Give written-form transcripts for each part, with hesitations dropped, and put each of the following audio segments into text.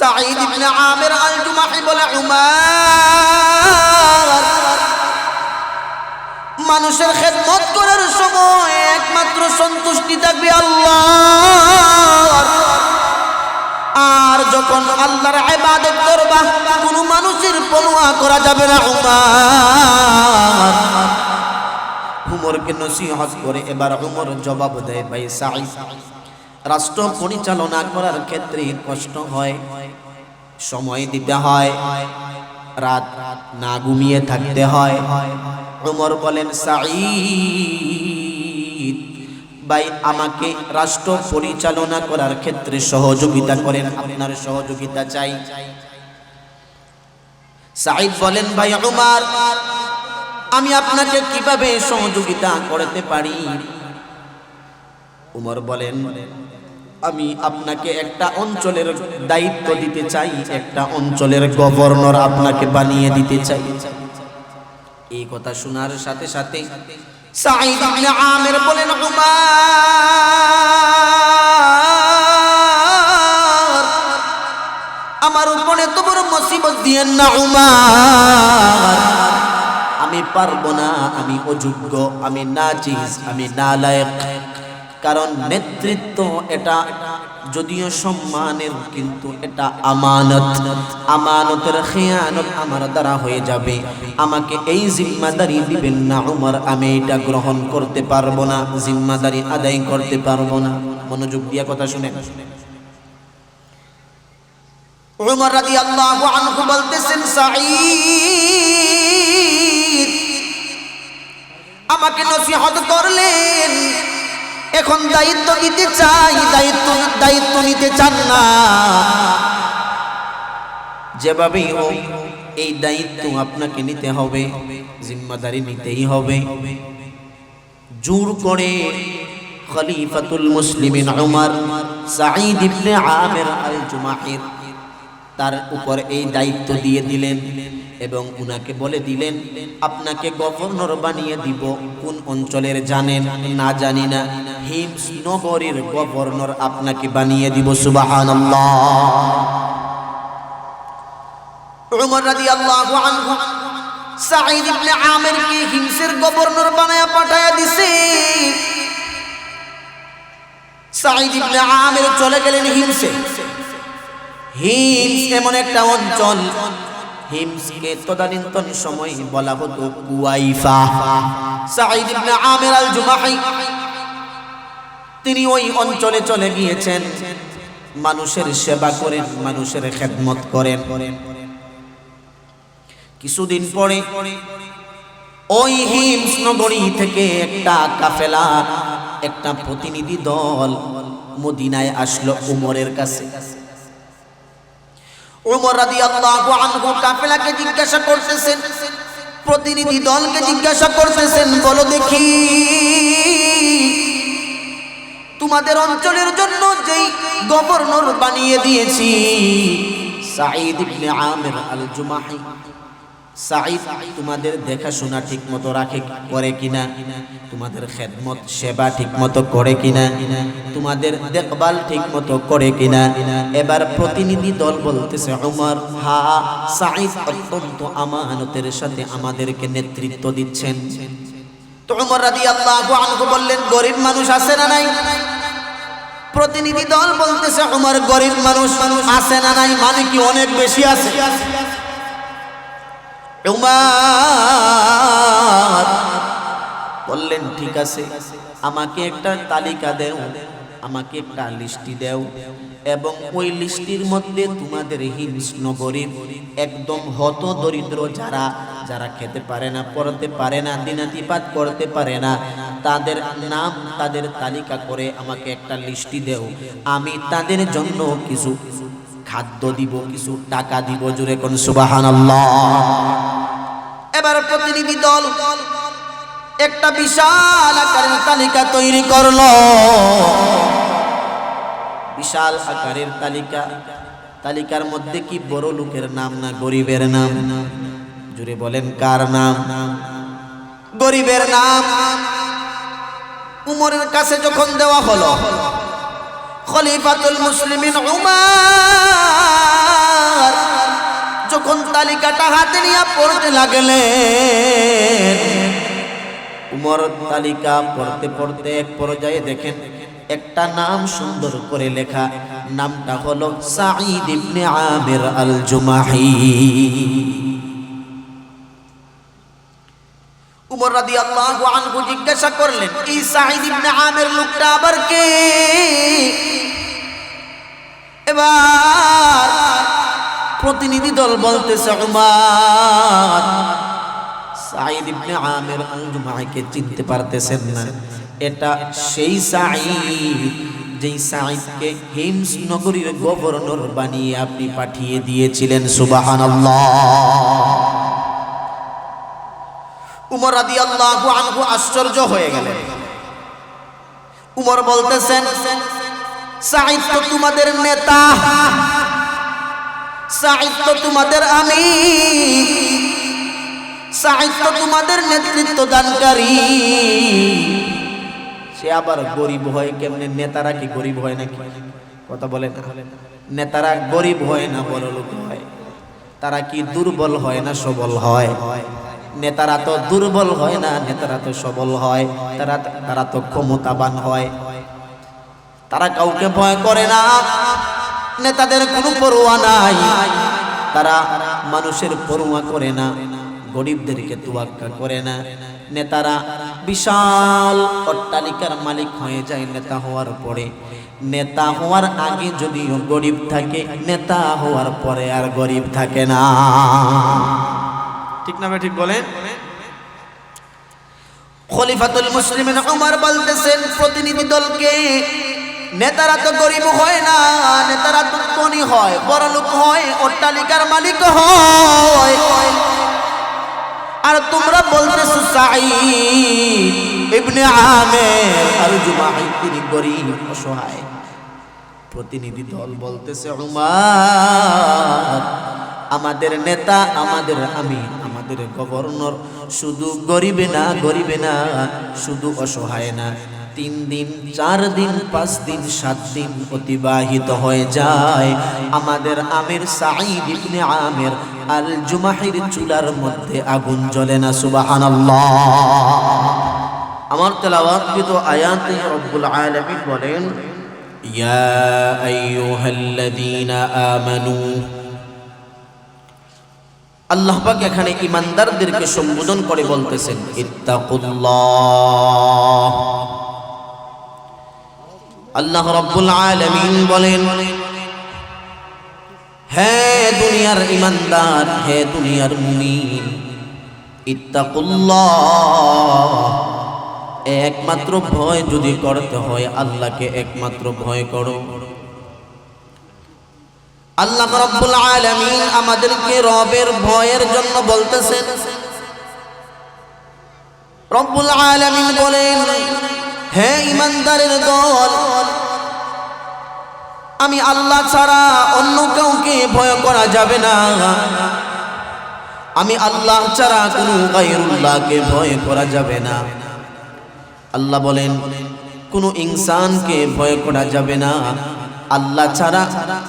সাঈদ ইবনে আমির আল জুমাহি বলে, উমার, মানুষের খেদমত করার সময় একমাত্র সন্তুষ্টি থাকবে আল্লাহর, আর যখন আল্লাহর ইবাদত করবা কোনো মানুষের পরোয়া করা যাবে না। উমরকে নসিহত করে এবার উমর জবাব দেয়, ভাই সাঈদ, রাষ্ট্র পরিচালনা করার ক্ষেত্রে কষ্ট হয়, সময় দিতে হয়, রাত না ঘুমিয়ে থাকতে হয়। উমর বলেন, সাঈদ ভাই, আমাকে রাষ্ট্র পরিচালনা করার ক্ষেত্রে সহযোগিতা করেন, আপনার সহযোগিতা চাই। সাঈদ বলেন, ভাই উমর, আমি আপনাকে কিভাবে সহযোগিতা করতে পারি? উমর বলেন, আমি আপনাকে একটা অঞ্চলের দায়িত্ব দিতে চাই, একটা অঞ্চলের গভর্নর আপনাকে বানিয়ে দিতে চাই। এই কথা শোনার সাথে সাথে সাঈদ ইবনে আমির বলেন, উমর, আমার উপরে তো বড় মুসিবত দিয়েন না উমর, আমি পারবো না, আমি অযোগ্য, আমি নাজিজ, আমি নালায়েক। কারণ নেতৃত্ব এটা যদিও সম্মানের, কিন্তু এটা আমানত, আমানতের খেয়ানত আমার দ্বারা হয়ে যাবে। আমাকে এই জিম্মাদারি দিবেন না উমর, আমি এটা গ্রহণ করতে পারবো না, জিম্মাদারি আদায় করতে পারবো না। মনোযোগ দিয়ে কথা শুনেন। উমর রাদিয়াল্লাহু আনহু বলতেছেন, সাঈদ আমাকে নসিহত করলেন, এখন দায়িত্ব নিতে চাই, দায়িত্ব নিতে চান না। যেভাবেই হোক এই দায়িত্ব আপনাকে নিতে হবে, জিম্মাদারি নিতেই হবে। জোর করে খলিফাতুল মুসলিমিন উমর সাঈদ ইবনে আমির আল জুমাহি তার উপর এই দায়িত্ব দিয়ে দিলেন এবং উনাকে বলে দিলেন, আপনাকে গভর্নর বানিয়ে দিব। কোন অঞ্চলের জানেন? না জানি না। হিমস নগরীর গভর্নর আপনাকে বানিয়ে দিব। সুবহানাল্লাহ। উমর রাদিয়াল্লাহু আনহু সাঈদ ইবনে আমিরকে হিমসের গভর্নর বানায়া পাঠায়া দিছে। সাঈদ ইবনে আমির চলে গেলেন হিমসে। হিমস এমন একটা অঞ্চল, হিমসকে তদানীন্তন সময় বলা হতো কুয়াইফা। সাঈদ ইবনে আমির আল জুমাহি তিনি ওই অঞ্চলে চলে গিয়েছেন, মানুষের সেবা করেন, মানুষের খেদমত করেন। কিছুদিন পরে ওই হিমস নগরী থেকে একটা কাফেলা, একটা প্রতিনিধি দল মদিনায় আসলো উমরের কাছে। উমর রাদিয়াল্লাহু আনহু কাফেলাকে জিজ্ঞাসা করতেছেন, প্রতিনিধি দলকে জিজ্ঞাসা করতেছেন, বলো দেখি তোমাদের অঞ্চলের জন্য যেই গভর্নর বানিয়ে দিয়েছি সাঈদ ইবনে আমির আল জুমাহি, সাঈদ তোমাদের দেখাশোনা ঠিক মতো রাখে, করে কিনা? তোমাদের খেদমত সেবা ঠিক মতো করে কিনা? তোমাদের দেখভাল ঠিক মতো করে কিনা? এবার প্রতিনিধি দল বলতেছে, উমর, হ্যাঁ, সাঈদ অত্যন্ত আমানতের সাথে আমাদেরকে নেতৃত্ব দিচ্ছেন। তো উমর রাদিয়াল্লাহু আনহু বললেন, গরিব মানুষ আছে না নাই? প্রতিনিধি দল বলতেছে, উমর, গরিব মানুষ আছে না নাই মানে কি অনেক বেশি আছে? উমর বললেন, ঠিক আছে, আমাকে একটা তালিকা দেও, আমাকে একটা লিস্টি দেও, এবং ওই লিস্টির মধ্যে তোমাদের হিমস নগরীর একদম হত দরিদ্র যারা যারা খেতে পারে না, পড়তে পারে না, দিনাতিপাত করতে পারে না, তাদের নাম, তাদের তালিকা করে আমাকে একটা লিস্টি দেও। আমি তাদের জন্য কিছু খাদ্য দিব, কিছু টাকা দিব। জোরে কোন সুবহানাল্লাহ। এবার প্রতিনিধি দল একটা বিশাল আকারের তালিকা তৈরি করলো, বিশাল আকারের তালিকা। তালিকার মধ্যে কি বড় লোকের নাম না গরিবের নাম? জোরে বলেন, কার নাম? গরিবের নাম। উমরের কাছে যখন দেওয়া হলো, খলিফাতুল মুসলিমিন উমর যখন তালিকাটা হাতে নিয়ে পড়তে লাগলেন, উমর তালিকা পড়তে পড়তে এক পর্যায়ে দেখেন একটা নাম সুন্দর করে লেখা, নামটা হলো সাঈদ ইবনে আমির আল জুমাহি। উমর রাদিয়াল্লাহু আনহু জিজ্ঞাসা করলেন, এই সাঈদ ইবনে আমির লোকটা আবার কে? এবার প্রতিনিধি দল বলতেছে, উমর সাঈদ ইবনে আমির আল জুমাহিকে চিনতে পারতেছেন না? এটা সেই সাঈদ যেই সাঈদকে হিমস নগরীর গভর্নর বানিয়ে আপনি পাঠিয়ে দিয়েছিলেন। সুবহানাল্লাহ। উমর রাদিয়াল্লাহু আনহু আশ্চর্য হয়ে গেলেন। উমর বলতেছেন, সাঈদ তো তোমাদের নেতা, সাঈদ তো তোমাদের আমির, সাঈদ তো তোমাদের নেতৃত্ব দানকারী। সে আবার গরিব হয় কেমনে? নেতারা কি গরিব হয় নাকি? কথা বলেন। নেতারা গরিব হয় না বড়লোক হয়। তারা কি দুর্বল হয় না সবল হয়? নেতারা তো দুর্বল হয় না, নেতারা তো সবল হয়। তারা তো ক্ষমতাবান হয়। তারা কাউকে ভয় করে না, নেতাদের কোনো পরোয়া নাই। তারা মানুষের পরোয়া করে না, গরিবদেরকে তোয়াক্কা করে না। নেতারা বিশাল অট্টালিকার মালিক হয়ে যায় নেতা হওয়ার পরে। নেতা হওয়ার আগে যদিও গরিব থাকে, নেতা হওয়ার পরে আর গরিব থাকে না। ঠিক না ভাই? ঠিক বলেন। খলিফাতুল মুসলিমিন উমর বলতেছেন প্রতিনিধি দলকে, নেতারা তো গরিব হয় না, নেতারা তো ধনী হয়, বড়লোক হয়, অট্টালিকার মালিক হয়। আর তোমরা বলতেছো সাঈদ ইবনে আমির আল জুমাহি তিনি গরিব অসহায়। প্রতিনিধি দল বলতেছে, উমর আমাদের নেতা, আমাদের আমির, আমাদের গভর্নর শুধু গরিবে না, গরিবে না, শুধু অসহায় না। 3 দিন 4 দিন 5 দিন 7 দিন অতিবাহিত হয়ে যায়, আমাদের আমির সাঈদ ইবনে আমির আল জুমাহির চুলার মধ্যে আগুন জ্বলে না। সুবহানাল্লাহ। আমার তেলাওয়াতকৃত আয়াতে রব্বুল আলামিন বলেন, ইয়া আইয়ুহাল্লাযীনা আমানু। আল্লাহ পাক এখানে ঈমানদারদেরকে সম্বোধন করে বলতেছেন, ইত্তাকুল্লাহ। আল্লাহ রাব্বুল আলামিন বলেন, হে দুনিয়ার ঈমানদার, হে দুনিয়ার মুমিন, ইত্তাকুল্লাহ। একমাত্র ভয় যদি করতে হয় আল্লাহকে একমাত্র ভয় করো। আল্লাহ রাব্বুল আলামিন আমাদেরকে রবের ভয়ের জন্য বলতেছেন। রব্বুল আলামিন বলেন, হে ঈমানদারের দল, আমি আল্লাহ ছাড়া অন্য কাউকে ভয় করা যাবে না। আমি আল্লাহ ছাড়া কোনো গায়রুল্লাহকে ভয় করা যাবে না। আল্লাহ বলেন, কোনো ইনসানকে ভয় করা যাবে না, আল্লাহ ছাড়া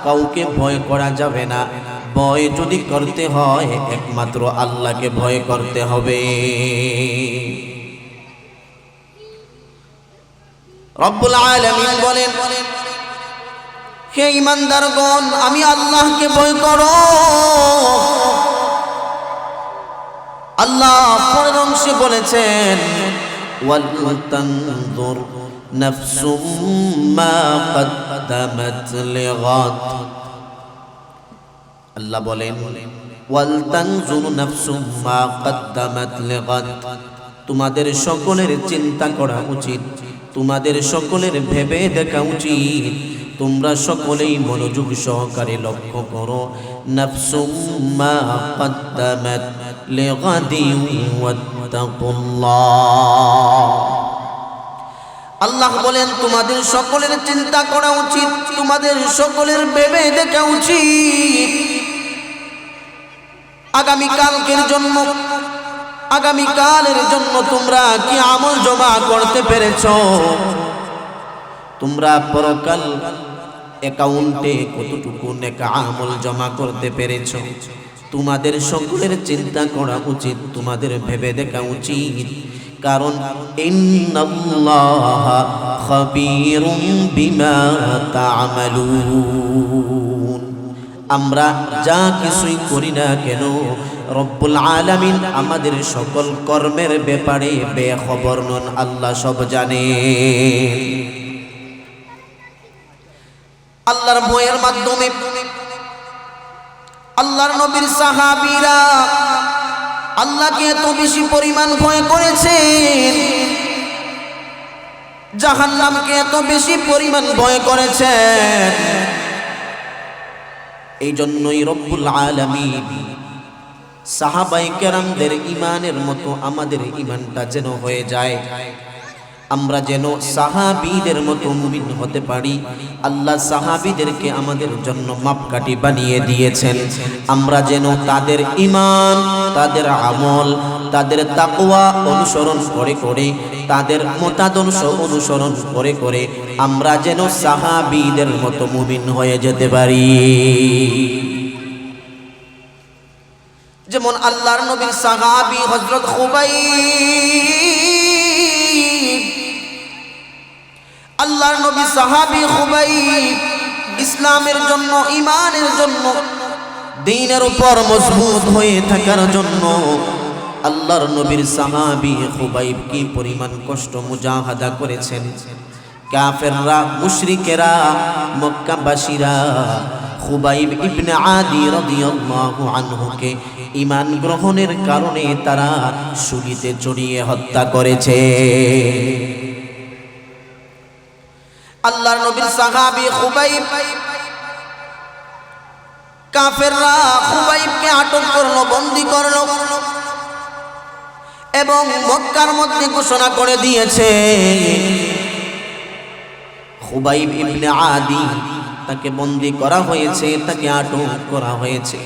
কাউকে ভয় করা যাবে না। ভয় যদি করতে হয় একমাত্র আল্লাহকে ভয় করতে হবে। রব্বুল আলামিন বলেন, হে ঈমানদারগণ, আমি আল্লাহকে ভয় করো। আল্লাহ পরের অংশে বলেছেন, ওয়াল তানজুর নাফসুম মা কদ্দামাত লিগাদ। আল্লাহ বলেন, ওয়াল তানজুর নাফসুম মা কদ্দামাত লিগাদ। তোমাদের সকলের চিন্তা করা উচিত, তোমাদের সকলের ভেবে দেখা উচিত। তোমরা সকলেই মনোযোগ সহকারে লক্ষ্য করো, নাফসুম মা কদ্দামাত লিগাদিন ওয়াত্তাকুল্লাহ। আল্লাহ বলেন, তোমাদের সকলের চিন্তা করা উচিত, তোমাদের সকলের ভেবে দেখা উচিত। আগামীকালকের জন্য, আগামীকালের জন্য তোমরা কি আমল জমা করতে পেরেছো? তোমরা পরকাল অ্যাকাউন্টে কতটুকু নেক আমল জমা করতে পেরেছো তোমাদের সকলের চিন্তা করা উচিত, তোমাদের ভেবে দেখা উচিত। কারণ ইন্নাল্লাহা খাবীরুম বিমা তা'মালুন, আমরা যা কিছুই করি না কেন রব্বুল আলামিন আমাদের সকল কর্মের ব্যাপারে বেখবর নন, আল্লাহ সব জানেন। আল্লাহর ভয়ের মাধ্যমে আল্লাহর নবীর সাহাবীরা আল্লাহকে এত বেশি পরিমাণ ভয় করেছেন, জাহান্নামকে এত বেশি পরিমাণ ভয় করেছেন, এই জন্যই রব্বুল আলামিন সাহাবায়ে কেরামদের ঈমানের মতো আমাদের ঈমানটা যেন হয়ে যায়, আমরা যেন সাহাবীদের মতো মুমিন হতে পারি। আল্লাহ সাহাবীদেরকে আমাদের জন্য মাপকাঠি বানিয়ে দিয়েছেন, আমরা যেন তাদের ঈমান, তাদের আমল, তাদের তাকওয়া অনুসরণ করে করে, তাদের মতাদর্শ অনুসরণ করে করে আমরা যেন সাহাবীদের মতো মুমিন হয়ে যেতে পারি। যেমন আল্লাহর নবীর সাহাবী হযরত খুবাইব, আল্লাহর নবী সাহাবী খুবাইব ইসলামের জন্য, ঈমানের জন্য, দ্বীনের উপর মজবুত হয়ে থাকার জন্য আল্লাহর নবীর সাহাবী খুবাইব কি পরিমাণ কষ্ট মুজাহাদা করেছেন। কাফেররা, মুশরিকেরা, মক্কাবাসীরা খুবাইব ইবনে আদি রাদিয়াল্লাহু আনহুকে ঈমান গ্রহণের কারণে তারা শুলিতে চড়িয়ে হত্যা করেছে। আল্লাহর নবীর সাহাবী খুবাইব, কাফেররা খুবাইবকে আটক করলো, বন্দী করলো এবং মক্কার মধ্যে ঘোষণা করে দিয়েছে খুবাইব ইবনে আদি তাকে বন্দী করা হয়েছে, তাকে আটক করা হয়েছে,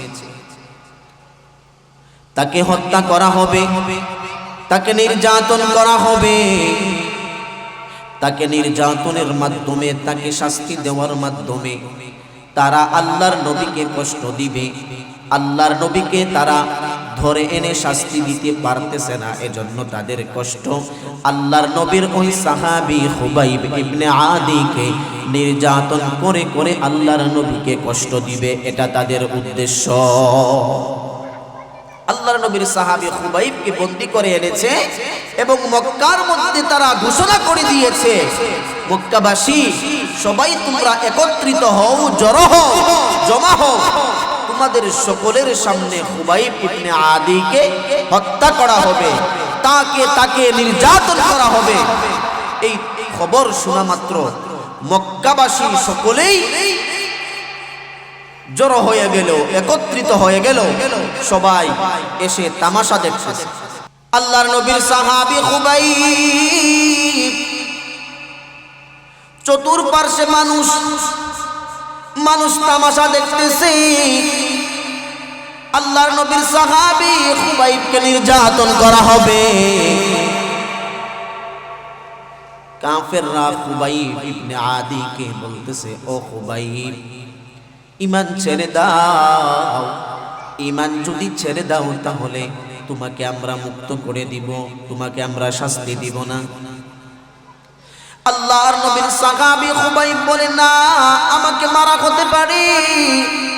তাকে হত্যা করা হবে, তাকে নির্যাতন করা হবে, তাকে নির্যাতনের মাধ্যমে, তাকে শাস্তি দেওয়ার মাধ্যমে তারা আল্লাহর নবীকে কষ্ট দিবে। আল্লাহর নবীকে তারা ধরে এনে শাস্তি দিতে পারতেছে না, এজন্য তাদের কষ্ট আল্লাহর নবীর ওই সাহাবী খুবাইব ইবনে আদিকে নির্যাতন করে করে আল্লাহর নবীকে কষ্ট দিবে, এটা তাদের উদ্দেশ্য। আল্লাহর নবীর সাহাবী খুবাইবকে বন্দী করে এনেছে এবং মক্কার মধ্যে তারা ঘোষণা করে দিয়েছে, মক্কাবাসী সবাই তোমরা একত্রিত হও, জড়ো হও, জমা হও, তোমাদের সকলের সামনে খুবাইব ইবনে আদিকে হত্যা করা হবে, তাকে নির্যাতন করা হবে। এই খবর শোনা মাত্র মক্কাবাসী সকলেই জড়ো হয়ে গেল, একত্রিত হয়ে গেল, সবাই এসে তামাশা দেখতেছে। আল্লাহর নবীর সাহাবী খুবাইব, চতুর্পার্শ্বে মানুষ তামাশা দেখতেছে। আল্লাহর নবীর সাহাবী খুবাইবকে নির্যাতন করা হবে। কাফেররা খুবাইব ইবনে আদিকে বলতেছে, ও খুবাইব, ঈমান ছেড়ে দাও, ঈমান যদি ছেড়ে দাও তাহলে তোমাকে আমরা মুক্ত করে দিব, তোমাকে আমরা শাস্তি দিব না। আল্লাহর নবীর সাহাবী খুবাইব বলে, না, আমাকে মারা হতে পারে,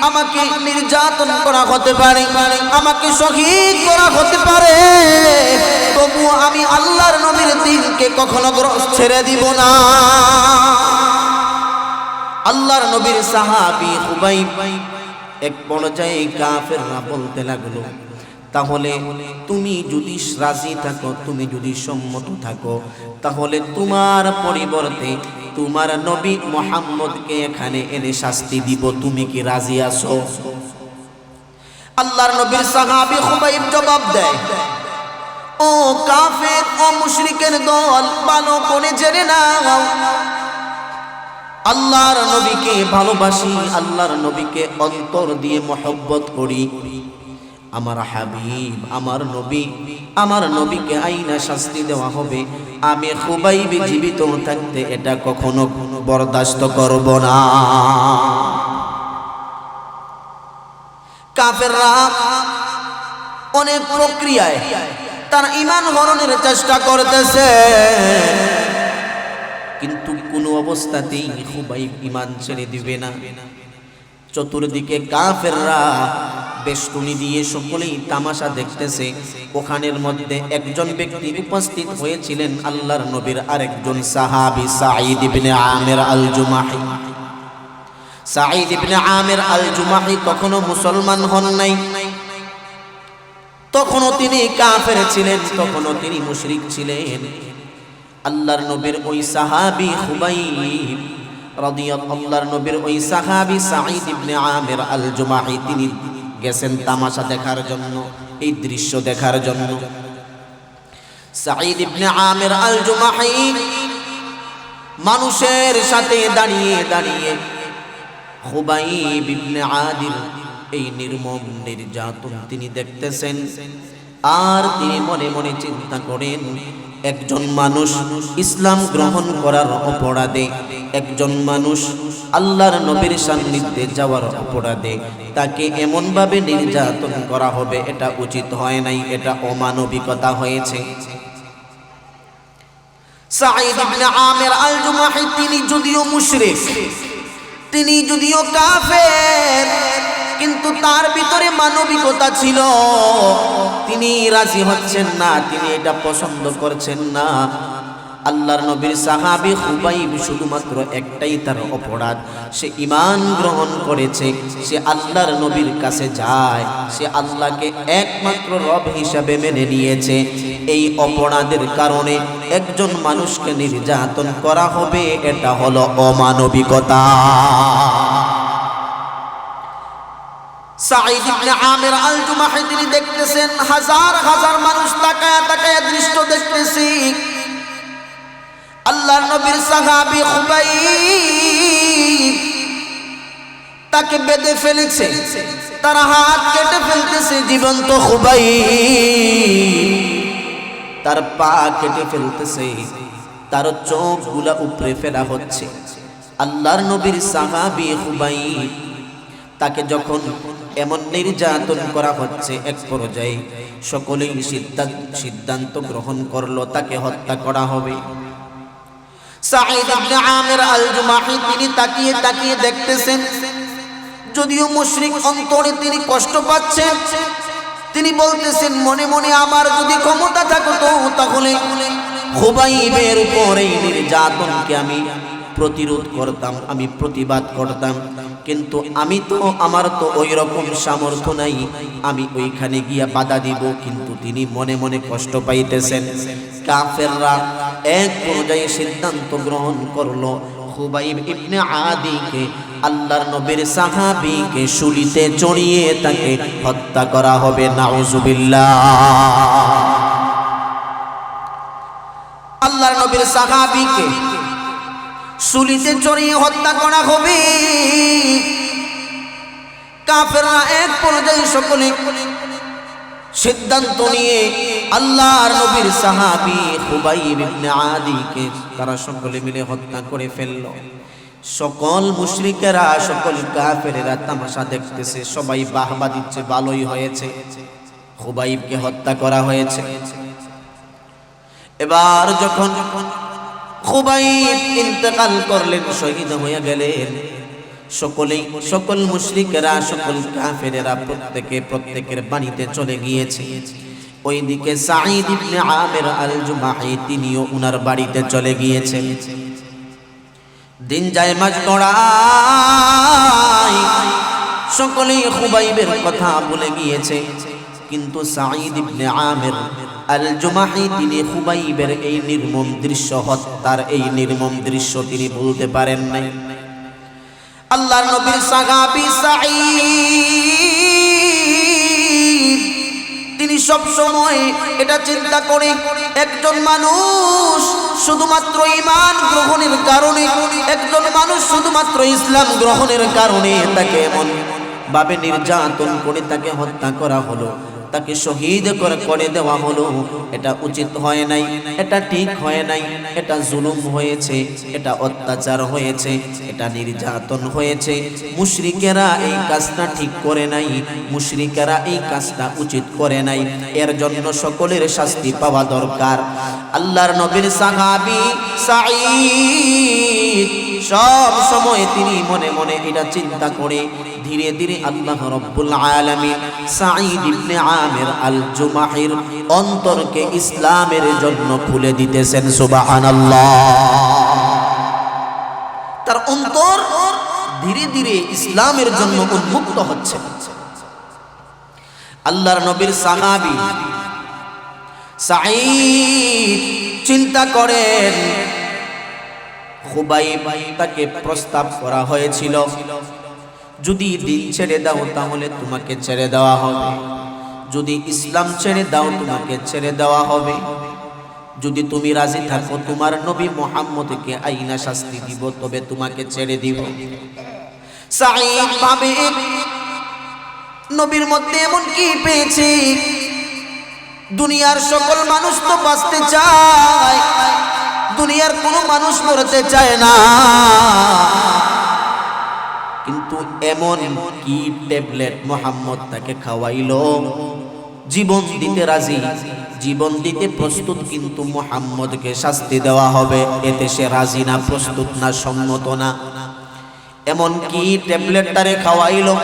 আমাকে নির্যাতন করা হতে পারে, আমাকে শহীদ করা হতে পারে, তবু আমি আল্লাহর নবীর দ্বীনকে কখনো ছেড়ে দিব না। আল্লাহর নবীর সাহাবী খুবাইব এক পর্যায়ে কাফেররা বলতে লাগলো, তাহলে তুমি যদি রাজি থাকো, তুমি যদি সম্মত থাকো, তাহলে তোমার পরিবর্তে তোমার নবী মুহাম্মদকে এখানে এনে শাস্তি দিব, তুমি কি রাজি আছো? আল্লাহর নবীর সাহাবী খুবাইব জবাব দেয়, ও কাফের, ও মুশরিকের দল, ভালো করে জেনে নাও, আল্লাহর নবীকে ভালোবাসি, আল্লাহর নবীকে অন্তর দিয়ে মহব্বত করি। আমার হাবিব, আমার নবীকে আইনা শাস্তি দেওয়া হবে, আমি খুবাইব জীবিত থাকতে এটা কখনো বরদাস্ত করব না। কাফেররা অনেক প্রক্রিয়ায় তারা ঈমান হরণের চেষ্টা করতেছে, কিন্তু কোনো অবস্থাতেই খুবাইব ঈমান ছেড়ে দিবে না। চতুর্দিকে কাফেররা বেষ্টনী দিয়ে সকলেই তামাশা দেখতেছে। ওখানের মধ্যে একজন ব্যক্তি উপস্থিত হয়েছিলেন, আল্লাহর নবীর আরেকজন সাহাবী সাঈদ ইবনে আমির আল জুমাহি। সাঈদ ইবনে আমির আল জুমাহি তখনও মুসলমান হন নাই, তখনও তিনি কাফের ছিলেন, তখনও তিনি মুশরিক ছিলেন। আল্লাহর নবীর ওই সাহাবী খুবাইব আল্লাহর নবীর ওই সাহাবী সাঈদ ইবনে আমির আল জুমাহি তিনি গেছেন তামাশা দেখার জন্য, এই দৃশ্য দেখার জন্য। সাঈদ ইবনে আমির আল জুমাহি মানুষের সাথে দাঁড়িয়ে দাঁড়িয়ে খুবাইব ইবনে আদির এই নির্মম নির্যাতন তিনি দেখতেছেন। আর তিনি মনে মনে চিন্তা করেন, একজন মানুষ ইসলাম গ্রহণ করার অপরাধে, একজন মানুষ আল্লাহর নবীর সান্নিধ্যে যাওয়ার অপরাধে তাকে এমনভাবে নির্যাতন করা হবে, এটা উচিত হয় নাই, এটা অমানবিকতা হয়েছে। সাঈদ ইবনে আমির আল জুমাহি তিনি যদিও মুশরিক, তিনি যদিও কাফের, কিন্তু তার ভিতরে মানবিকতা ছিল। তিনি রাজি হচ্ছেন না, তিনি এটা পছন্দ করছেন না। আল্লাহর নবীর সাহাবী খুবাইব শুধুমাত্র একটাই তার অপরাধ, সে ঈমান গ্রহণ করেছে, সে আল্লাহর নবীর কাছে যায়, সে আল্লাহকে একমাত্র রব হিসাবে মেনে নিয়েছে। এই অপরাধের কারণে একজন মানুষকে নির্যাতন করা হবে, এটা হলো অমানবিকতা। সাঈদ ইবনে আমির আল জুমাহি তিনি দেখতেছেন হাজার হাজার মানুষ তাকায়া তাকায়া দৃশ্য দেখতেছি। আল্লাহর নবীর সাহাবী খুবাইব তাকে বেঁধে ফেলেছে, তারা হাত কেটে ফেলতেছে। জীবন্ত খুবাইব তার পা কেটে ফেলতেছে, তার চোখগুলা উপরে ফেলা হচ্ছে। আল্লাহর নবীর সাহাবী খুবাইব তাকে যখন এমন নির্যাতন করা হচ্ছে, এক পর্যায়ে সকলেই সিদ্ধান্ত গ্রহণ করলো তাকে হত্যা করা হবে। সাঈদ ইবনে আমির আল জুমাহি তিনি তাকিয়ে তাকিয়ে দেখতেছেন, যদিও মুশরিক অন্তরে তিনি কষ্ট পাচ্ছেন। তিনি বলতেছেন মনে মনে, আমার যদি ক্ষমতা থাকতো তাহলে খুবাইবের উপর এই নির্যাতনকে আমি প্রতিরোধ করতাম, আমি প্রতিবাদ করতাম, কিন্তু আমার তো ওই রকম সামর্থ্য নাই, আমি ওইখানে গিয়া বাধা দিব। কিন্তু তিনি মনে মনে কষ্ট পাইতেছেন। কাফেররা এক পর্যায়ে সিদ্ধান্ত গ্রহণ করলো, খুবাইব ইবনে আদিকে, আল্লাহর নবীর সাহাবীকে শুলিতে চড়িয়ে তাকে হত্যা করা হবে। নাউজুবিল্লাহ। আল্লাহর নবীর সাহাবীকে শুলিতে চড়িয়ে হত্যা করা হবে। কাফেররা এক পর্যায়ে সকলে সিদ্ধান্ত নিয়ে আল্লাহর নবীর সাহাবী খুবাইব ইবনে আদিকে তারা সকলে মিলে হত্যা করে ফেলল। সকল মুশরিকেরা, সকল কাফেরেরা তামাশা দেখতেছে, সবাই বাহবা দিচ্ছে, ভালোই হয়েছে, খুবাইবকে হত্যা করা হয়েছে। এবার যখন খুবাইব ইন্তেকাল করলেন, শহীদ হয়ে গেলেন, সকল মুশরিকেরা, সকল কাফেরেরা প্রত্যেকের বাড়িতে চলে গিয়েছে। ওইদিকে সাঈদ ইবনে আমির আল জুমাহি তিনিও উনার বাড়িতে চলে গিয়েছেন। দিন যায় মাস গড়ায়, সকলেই খুবাইবের কথা বলে গিয়েছে, কিন্তু সাঈদ ইবনে আমির আল জুমাহি তিনি খুবাইবের এই নির্মম দৃশ্য, হত্যার এই নির্মম দৃশ্য তিনি বলতে পারেন নাই। আল্লাহর নবীর সাহাবী সাঈদ তিনি সব সময় এটা চিন্তা করে, একজন মানুষ শুধুমাত্র ঈমান গ্রহণের কারণে, একজন মানুষ শুধুমাত্র ইসলাম গ্রহণের কারণে তাকে এমন ভাবে নির্যাতন করে তাকে হত্যা করা হলো। তাকে শহীদ করে দেওয়া হলো। এটা উচিত হয় নাই, এটা ঠিক হয় নাই, এটা জুলুম হয়েছে, এটা অত্যাচার হয়েছে, এটা নির্যাতন হয়েছে। মুশরিকেরা এই কাজটা ঠিক করে নাই, মুশরিকেরা এই কাজটা উচিত করে নাই। এর জন্য সকলের শাস্তি পাওয়া দরকার। আল্লাহর নবীর সাহাবী সাঈদ সব সময় তিনি মনে মনে এটা চিন্তা করে ধীরে ধীরে আল্লাহ রাব্বুল আলামিন সাঈদ ইবনে আমির আল জুমাহির অন্তরকে ইসলামের জন্য খুলে দিতেছেন। সুবহানাল্লাহ। তার অন্তর ধীরে ধীরে ইসলামের জন্য উন্মুক্ত হচ্ছে। আল্লাহর নবীর সাহাবী সাঈদ চিন্তা করেন, খুবাইব তাকে প্রস্তাব করা হয়েছিল, যদি দিন ছেড়ে দাও তাহলে তোমাকে ছেড়ে দেওয়া হবে, যদি ইসলাম ছেড়ে দাও তোমাকে ছেড়ে দেওয়া হবে, যদি তুমি রাজি থাকো তোমার নবী মুহাম্মদকে আইনা শাস্তি দিব তবে তোমাকে ছেড়ে দিব। সাঈদ ভাবে নবীর মধ্যে এমন কি পেয়েছে? দুনিয়ার সকল মানুষ তো বাঁচতে চায়, দুনিয়ার কোনো মানুষ মরতে চায় না, কিন্তু এমন কি ট্যাবলেট মুহাম্মদ তাকে খাওয়াইলো? জীবন দিতে রাজি, জীবন দিতে প্রস্তুত, কিন্তু মুহাম্মদকে শাস্তি দেওয়া হবে এতে সে রাজি না, প্রস্তুত না, সম্মত না। এমন কি ট্যাবলেট তারে খাওয়াইলো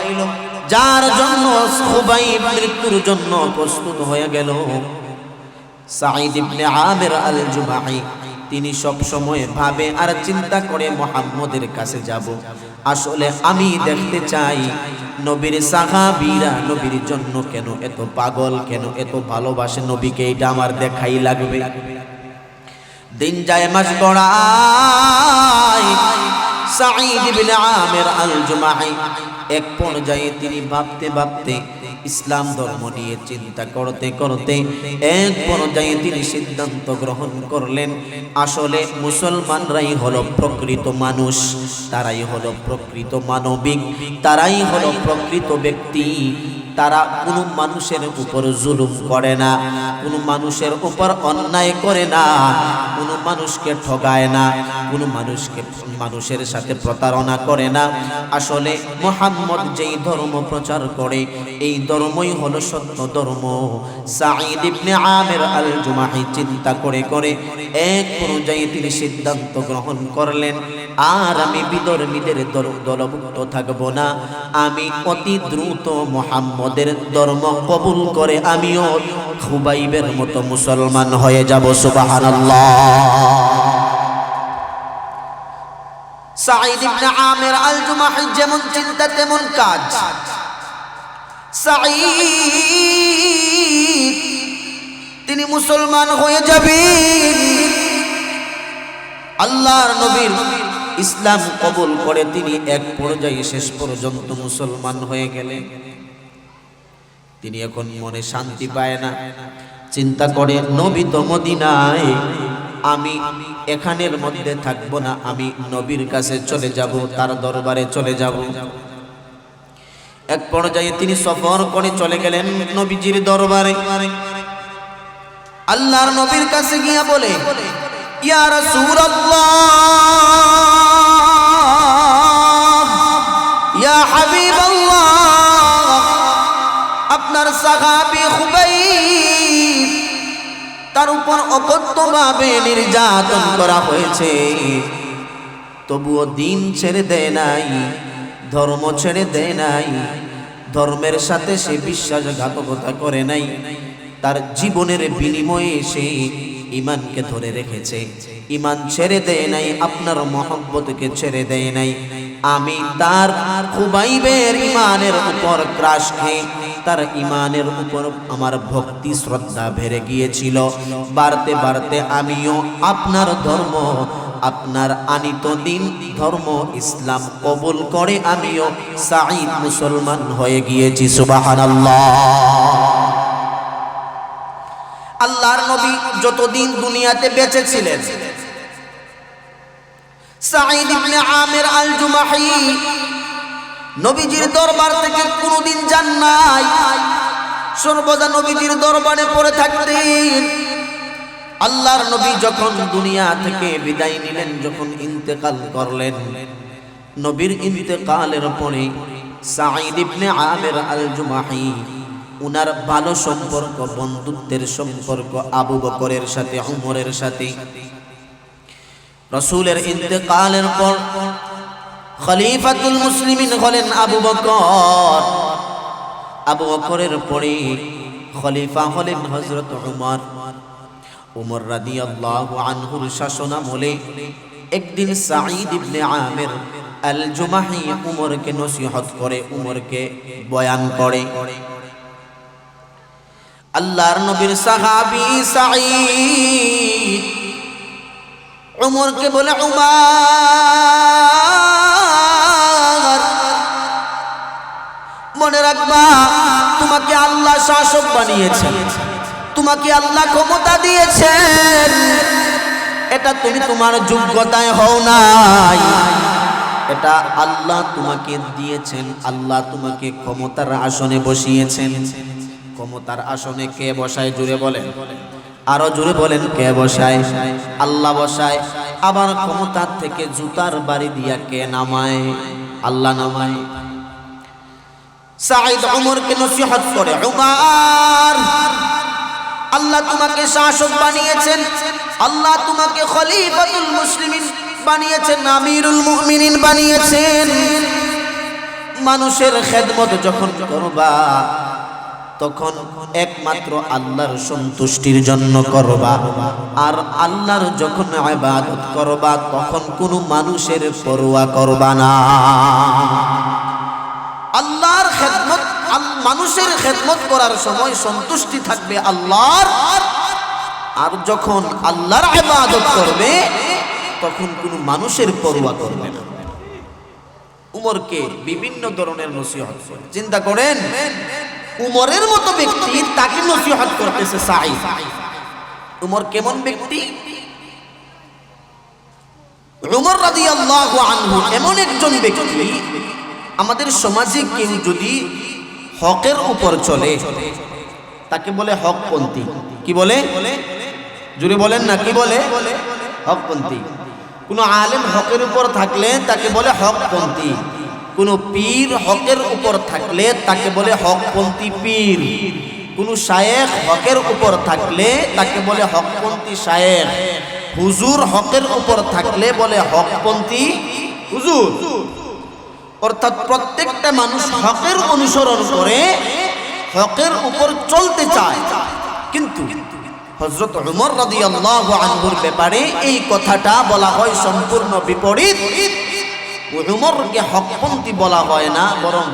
যার জন্য খুবাইব মৃত্যুর জন্য প্রস্তুত হয়ে গেল। সাঈদ ইবনে আমির আল জুমাহি তিনি সব সময় ভাবে আর চিন্তা করে মুহাম্মদের কাছে যাব, আসলে আমি দেখতে চাই নবীর সাহাবীরা নবীর জন্য কেন এত পাগল, কেন এত ভালোবাসে নবীকে, এটা আমার দেখাই লাগবে। দিন যায় মাস গড়ায়, সাঈদ ইবনে আমির আল জুমাহি এক পর্যায়ে তিনি ভাবতে ভাবতে ইসলাম ধর্ম নিয়ে চিন্তা করতে করতে এক পর্যায়ে তিনি সিদ্ধান্ত গ্রহণ করলেন, আসলে মুসলমানরাই হলো প্রকৃত মানুষ, তারাই হলো প্রকৃত মানবিক, তারাই হলো প্রকৃত ব্যক্তি। তারা কোনো মানুষের উপর জুলুম করে না, কোনো মানুষের উপর অন্যায় করে না, কোনো মানুষকে ঠগায় না, কোনো মানুষের সাথে প্রতারণা করে না। আসলে মুহাম্মদ যেই ধর্ম প্রচার করে এই ধর্মই হলো সত্য ধর্ম। সাঈদ ইবনে আমির আল জুমাহি চিন্তা করে করে এক পর্যায়ে তিনি সিদ্ধান্ত গ্রহণ করলেন, আর আমি বিধর্মীদের দলভুক্ত থাকব না, আমি অতি দ্রুত মুহাম্মদের ধর্ম কবুল করে আমিও খুবাইবের মতো মুসলমান হয়ে যাব। সুবহানাল্লাহ। সাঈদ ইবনে আমির আল জুমাহি যেমন চিন্তা তেমন কাজ। সাঈদ তিনি মুসলমান হয়ে যাবেন, আল্লাহর নবীর ইসলাম কবুল করে তিনি এক পর্যায়ে শেষ পর্যন্ত মুসলমান হয়ে গেলেন। তিনি এখন মনে শান্তি পায় না, চিন্তা করে নবী তো মদিনায়, আমি এখানের মধ্যে থাকবো না, আমি নবীর কাছে চলে যাব, তার দরবারে চলে যাব। এক পর্যায়ে তিনি সফর করে চলে গেলেন নবীজির দরবারে। আল্লাহর নবীর কাছে গিয়া বলে, ইয়া রাসূলুল্লাহ, ইয়া হাবিবাল্লাহ, আপনার সাহাবী খুবাইব তার উপর অকথ্যভাবে নির্যাতন করা হয়েছে, তবুও দিন ছেড়ে দেয় নাই, ধর্ম ছেড়ে দেয় নাই, ধর্মের সাথে সে বিশ্বাসঘাতকতা করে নাই, তার জীবনের বিনিময়ে সে ঈমানকে ধরে রেখেছে, ঈমান ছেড়ে দেয় নাই, আপনার মহব্বতকে ছেড়ে দেয় নাই। আমি তার খুবাইবের ঈমানের উপর ক্রাশ খেয়ে তার ঈমানের উপর আমার ভক্তি শ্রদ্ধা বেড়ে গিয়েছিল, বাড়তে বাড়তে আমিও আপনার ধর্ম, আপনার আনিত দিন ধর্ম ইসলাম কবুল করে আমিও সাঈদ মুসলমান হয়ে গিয়েছি। সুবহানাল্লাহ। আল্লাহর নবী যতদিন দুনিয়াতে বেঁচে ছিলেন, সাঈদ ইবনে আমির আল জুমাহি নবীজির দরবার থেকে কোনোদিন যান নাই, সর্বদা নবীজির দরবারে পড়ে থাকতেন। আল্লাহর নবী যখন দুনিয়া থেকে বিদায় নিলেন, যখন ইন্তেকাল করলেন, নবীর ইন্তেকালের পরে সাঈদ ইবনে আমির আল জুমাহি উনার ভালো সম্পর্ক, বন্ধুত্বের সম্পর্ক আবু বকরের সাথে, উমরের সাথে। রাসূলের ইন্তেকালের পর খলিফাতুল মুসলিমিন হলেন আবু বকর। আবু বকরের পরে খলিফা হলেন হযরত উমর। উমর রাদিয়াল্লাহু আনহুর শাসনামলে একদিন সাঈদ ইবনে আমির আল জুমাহি উমরকে নসিহত করে, উমরকে বয়ান করে। আল্লাহর নবীর সাহাবী সাঈদ উমরকে বলে, উমর মনে রাখবা, তোমাকে আল্লাহ শাসক বানিয়েছেন, তোমাকে আল্লাহ ক্ষমতা দিয়েছেন, এটা তুমি তোমার যোগ্যতায় হও নাই, এটা আল্লাহ তোমাকে দিয়েছেন। আল্লাহ তোমাকে ক্ষমতার আসনে বসিয়েছেন। ক্ষমতার আসনে কে বসায়? জোরে বলেন, আরো জোরে বলেন, কে বসায়? আল্লাহ বসায়। আবার ক্ষমতার থেকে জুতার বাড়ি দিয়া কে নামায়? আল্লাহ নামায়। সাঈদ উমরকে নসিহত করে, উমর আল্লাহ তোমাকে শাসক বানিয়েছেন, আল্লাহ তোমাকে খলিফাতুল মুসলিমিন বানিয়েছেন, আমিরুল মুমিনিন বানিয়েছেন। মানুষের খেদমত যখন করবা তখন একমাত্র আল্লাহর সন্তুষ্টির জন্য করবা, আর আল্লাহর যখন ইবাদত করবা তখন কোনো মানুষের পরোয়া করবা না। আল্লাহর খেদমত, মানুষের খেদমত করার সময় সন্তুষ্টি থাকবে আল্লাহর, আর যখন আল্লাহর ইবাদত করবে তখন কোনো মানুষের পরোয়া করবে না। উমরকে বিভিন্ন ধরনের নসিহত করে। চিন্তা করেন, উমরের মতো ব্যক্তি তাকে নসিহত করতেছে সাঈদ। উমর কেমন ব্যক্তি? উমর রাদিয়াল্লাহু আনহু এমন একজন ব্যক্তি, আমাদের সমাজে কেউ যদি হকের উপর চলে তাকে বলে হকপন্থী। কি বলে? জোরে বলেন না, কি বলে? হকপন্থী। কোন আলেম হকের উপর থাকলে তাকে বলে হকপন্থী। কোন পীর হকের উপর থাকলে তাকে বলে হকপন্থী পীর। কোন শায়েখ হকের উপর থাকলে তাকে বলে হকপন্থী শায়েখ। হুজুর হকের উপর থাকলে বলে হকপন্থী হুজুর। অর্থাৎ প্রত্যেকটা মানুষ হকের অনুসরণ করে, হকের উপর চলতে চায়। কিন্তু হযরত উমর রাদিয়াল্লাহু আনহুর ব্যাপারে এই কথাটা বলা হয় সম্পূর্ণ বিপরীত। উমরকে হকপন্থী বলা হয় না, বরং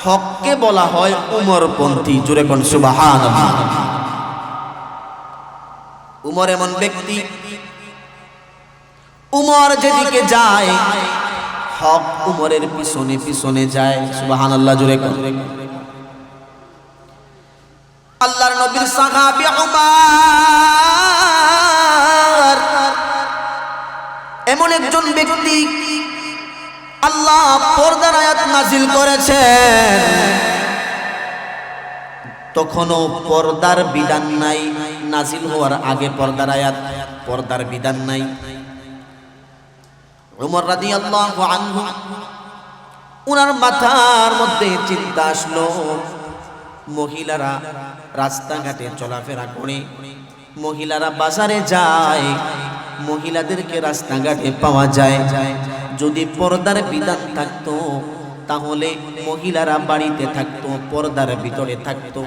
হককে বলা হয় উমরপন্থী। জোরে কোন সুবহানাল্লাহ। উমর এমন ব্যক্তি, উমর যেদিকে যায় হক উমরের পিছনে পিছনে যায়। সুবহানাল্লাহ, জোরে কোন। আল্লাহর নবীর সাহাবী উমর এমন একজন ব্যক্তি, আল্লাহ পর্দার আয়াত নাজিল করেছেন, তখনও পর্দার বিধান নাই। নাজিল হওয়ার আগে পর্দার আয়াত, পর্দার বিধান নাই। উমর রাদিয়াল্লাহু আনহু উনার মাথার মধ্যে চিন্তা আসলো, মহিলারা রাস্তাঘাটে চলাফেরা করে, মহিলারা বাজারে যায়, মহিলাদেরকে রাস্তাঘাটে পাওয়া যায়। যদি পর্দার বিধান থাকতো তাহলে মহিলারা বাড়িতে থাকতো, পর্দার ভিতরে থাকতো,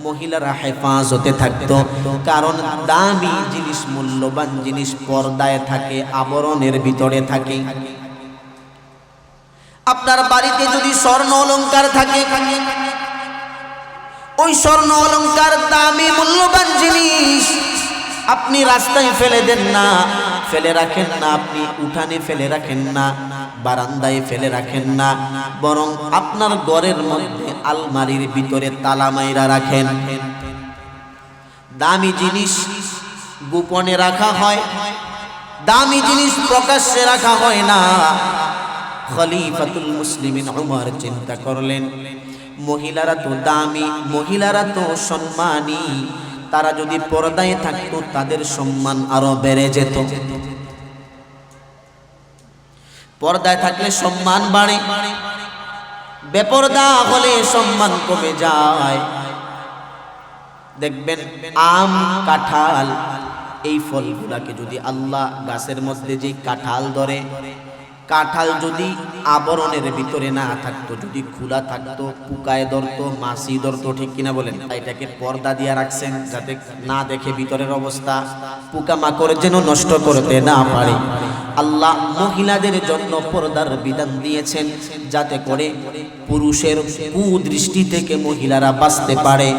মহিলারা হেফাজতে থাকতো। কারণ দামি জিনিস, মূল্যবান জিনিস পর্দায় থাকে, আবরণের ভিতরে থাকে। আপনার বাড়িতে যদি স্বর্ণ অলংকার থাকে, ওই স্বর্ণ অলংকার দামি মূল্যবান জিনিস আপনি রাস্তায় ফেলে দেন না, ফেলে রাখেন না, আপনি উঠানে ফেলে রাখেন না, বারান্দায় ফেলে রাখেন না, বরং আপনার ঘরের মধ্যে আলমারির ভিতরে তালা মাইরা রাখেন। দামি জিনিস গোপনে রাখা হয়, দামি জিনিস প্রকাশ্যে রাখা হয় না। খলিফাতুল মুসলিমিন উমর চিন্তা করলেন, মহিলারা তো দামি, মহিলারা তো সম্মানী, তারা যদি পর্দায় থাকতো তাদের সম্মান আরো বেড়ে যেত। পর্দায় থাকলে সম্মান বাড়ে, বেপরদা হলে সম্মান কমে যায়। দেখবেন আম, কাঁঠাল, এই ফলগুলাকে যদি আল্লাহ গাছের মধ্যে যে কাঁঠাল ধরে, কাঁঠাল যদি আবরণের ভিতরে না থাকতো, যদি খোলা থাকতো, পোকায় ধরতো, মাছি ধরতো, ঠিক কিনা বলেন? এটাকে পর্দা দিয়ে রাখছেন যাতে না দেখে ভিতরের অবস্থা, পোকা মাকড় যেন নষ্ট করতে না পারে। আল্লাহ মহিলাদের জন্য পর্দার বিধান দিয়েছেন যাতে করে পুরুষের কুদৃষ্টি থেকে মহিলারা বাঁচতে পারে,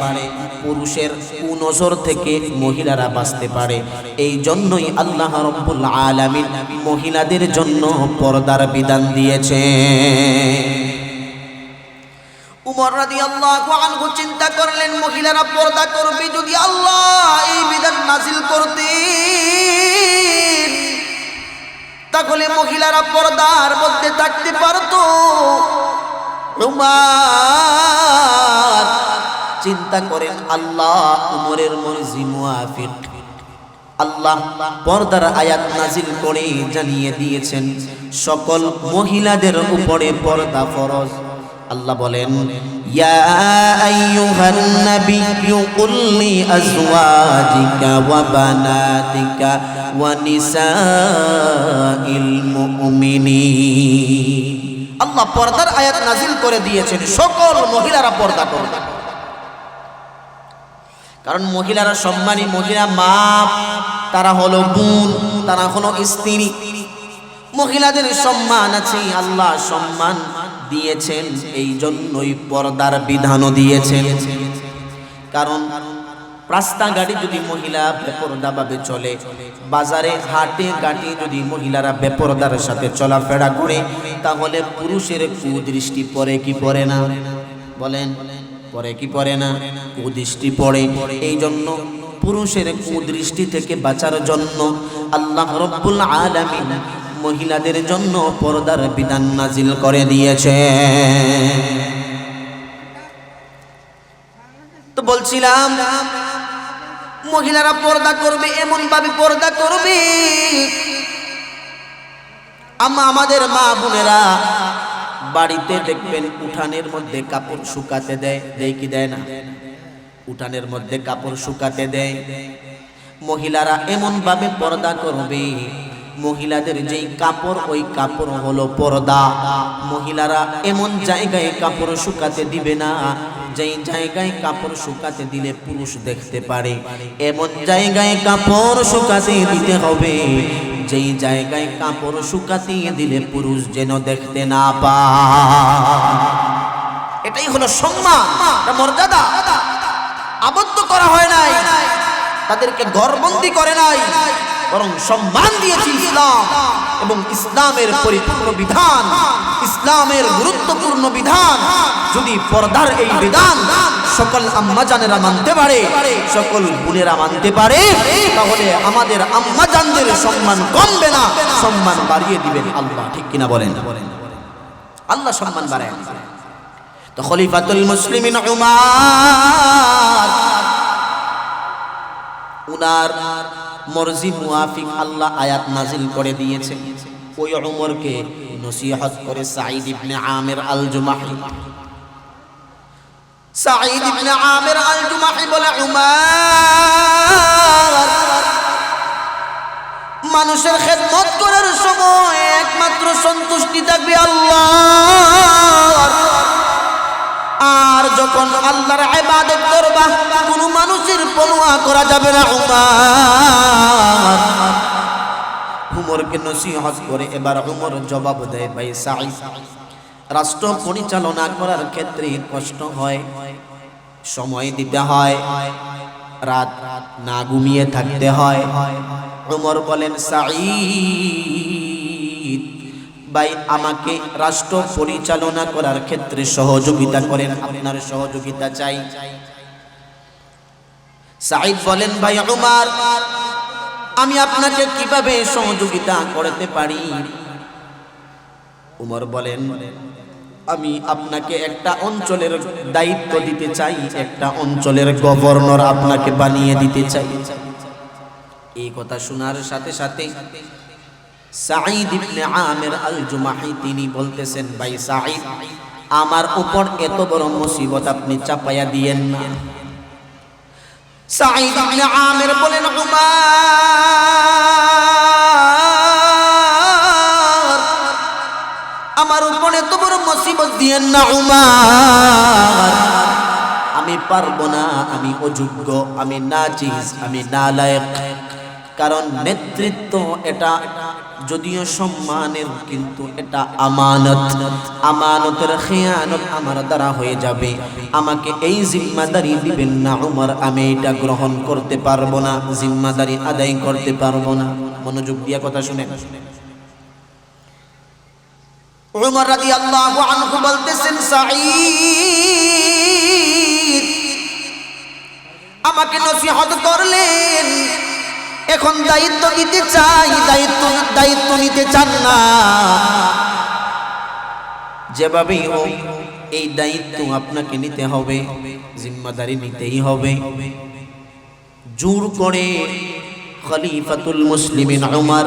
পুরুষের কুনজর থেকে মহিলারা বাঁচতে পারে। এই জন্যই আল্লাহ রাব্বুল আলামিন মহিলাদের জন্য পর্দার বিধান দিয়েছে। উমর রাদিয়াল্লাহু আনহু চিন্তা করলেন, মহিলারা পর্দা করবে, যদি আল্লাহ এই বিধান নাযিল করতেন তাহলে মহিলারা পর্দার মধ্যে থাকতে পারতো। উমর চিন্তা করেন, আল্লাহ উমরের মর্জি মুআফিক আল্লাহ পর্দার আয়াত নাজিল করে জানিয়ে দিয়েছেন সকল মহিলাদের উপরে পর্দা ফরজ। আল্লাহ বলেন, ইয়া আইয়ুহান নাবিয়্যু কুল লি আজওয়াজিকা ওয়া বানাতিকা ওয়া নিসাইল মুমিনিন। আল্লাহ পর্দার আয়াত নাজিল করে দিয়েছেন সকল মহিলারা পর্দা করবে। কারণ মহিলারা সম্মানী, মহিলা মা, তারা হলো বোন, তারা হলো স্ত্রী। মহিলাদের সম্মান আছে, আল্লাহ সম্মান দিয়েছেন, এই জন্যই পর্দার বিধানও দিয়েছেন। কারণ রাস্তাঘাটে যদি মহিলা বেপরদা ভাবে চলে, বাজারে হাটে ঘাটে যদি মহিলারা বেপরদার সাথে চলাফেরা করে, তাহলে পুরুষের কুদৃষ্টি পড়ে কি পড়ে না? বলেন, পড়ে কি পড়ে না? কুদৃষ্টি পড়ে। এই জন্য পুরুষের কুদৃষ্টি থেকে বাঁচার জন্য আল্লাহ রাব্বুল আলামিন মহিলাদের জন্য পর্দার বিধান নাজিল করে দিয়েছে। তো বলছিলাম মহিলারা পর্দা করবে, এমন ভাবে পর্দা করবে আমাদের মা বোনেরা বাড়িতে দেখবেন উঠানের মধ্যে কাপড় শুকাতে দেয়, দেয় কি দেয় না? উঠানের মধ্যে কাপড় শুকাতে দেয়। মহিলারা এমন ভাবে পর্দা করবে, মহিলাদের যেই কাপড়, ওই কাপড় হলো পর্দা। মহিলারা এমন জায়গায় কাপড় শুকাতে দিবে না যেই জায়গায় কাপড় শুকাতে দিলে পুরুষ দেখতে পারে, এমন জায়গায় কাপড় শুকাতে দিতে হবে যেই জায়গায় কাপড় শুকাতে দিলে পুরুষ যেন দেখতে না পায়। এটাই হলো সম্মান, মর্যাদা। আবদ্ধ করা হয় নাই, তাদেরকে ঘরবন্দি করে নাই, বরং সম্মান দিয়েছি ইসলাম এবং ইসলামের পরিপূর্ণ বিধান, ইসলামের গুরুত্বপূর্ণ বিধান। যদি পর্দার এই বিধান সকল আম্মাজানেরা মানতে পারে, সকল বোনেরা মানতে পারে, তাহলে আমাদের আম্মাজানদের সম্মান কমবে না, সম্মান বাড়িয়ে দিবেন আল্লাহ, ঠিক কিনা বলেন? আল্লাহ সম্মান বাড়ায়। তো খলিফাতুল মুসলিমিন উমর, উনার মর্জি মুআফিক আল্লাহ আয়াত নাজিল করে দিয়েছে। ওই উমরকে নসিহত করে সাঈদ ইবনে আমির আল জুমাহি। সাঈদ ইবনে আমির আল জুমাহি বলে, উমর, মানুষের খেদমত করার সময় একমাত্র সন্তুষ্টি থাকবে আল্লাহর, আর যখন আল্লাহর ইবাদত করবা কোনো মানুষের পরোয়া করা যাবে না। উমরকে নসিহত করে এবার উমর জবাব দেয়, ভাই সাঈদ, রাষ্ট্র পরিচালনা করার ক্ষেত্রে কষ্ট হয়, সময় দিতে হয়, রাত না ঘুমিয়ে থাকতে হয়। উমর বলেন, সাঈদ ভাই, আমাকে রাষ্ট্র পরিচালনা করার ক্ষেত্রে সহযোগিতা করেন, আপনার সহযোগিতা চাই। সাঈদ বলেন, ভাই উমর, আমি আপনাকে কিভাবে সহযোগিতা করতে পারি? উমর বলেন, আমি আপনাকে একটা অঞ্চলের দায়িত্ব দিতে চাই, একটা অঞ্চলের গভর্নর আপনাকে বানিয়ে দিতে চাই। এই কথা শোনার সাথে সাথে সাঈদ ইবনে আমির আল জুমাহি তিনি বলতেছেন, ভাই সাঈদ, আমার উপর এত বড় মুসিবত আপনি চাপাইয়া দিয়েন না। সাঈদ ইবনে আমির বলেন, উমার, আমার উপর এত বড় মুসিবত দিয়েন না উমার, আমি পারবো না, আমি অযোগ্য, আমি নাচিজ, আমি নালায়েক। কারণ নেতৃত্ব এটা যদিও সম্মানের, কিন্তু এটা আমানত, আমানতের খেয়ানত আমার দ্বারা হয়ে যাবে। আমাকে এই জিম্মাদারি দিবেন না উমর, আমি এটা গ্রহণ করতে পারবো না, জিম্মাদারি আদায় করতে পারবো না। মনোযোগ দিয়ে কথা শুনেন। উমর রাদিয়াল্লাহু আনহু বলতেছেন, সাঈদ আমাকে নসিহত করলেন, এখন দায়িত্ব নিতে চাই, দায়িত্ব নিতে চান না। যেভাবেই হোক এই দায়িত্ব আপনাকে নিতে হবে, জিম্মাদারি নিতেই হবে। জোর করে খলিফাতুল মুসলিমিন উমর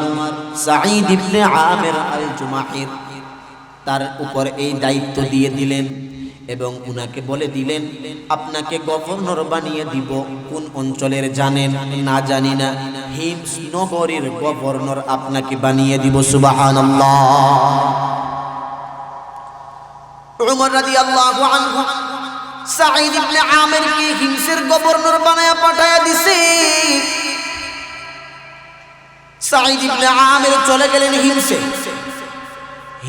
সাঈদ ইবনে আমির আল জুমাহি তার উপর এই দায়িত্ব দিয়ে দিলেন এবং উনাকে বলে দিলেন, আপনাকে গভর্নর বানিয়ে দিব। কোন অঞ্চলের জানেন? না জানি না। হিমস নগরীর গভর্নর আপনাকে বানিয়ে দিব। সুবহানাল্লাহ। উমর রাদিয়াল্লাহু আনহু সাঈদ ইবনে আমিরকে হিমসের গভর্নর বানায়া পাঠায়া দিছে। সাঈদ ইবনে আমির চলে গেলেন হিমসে।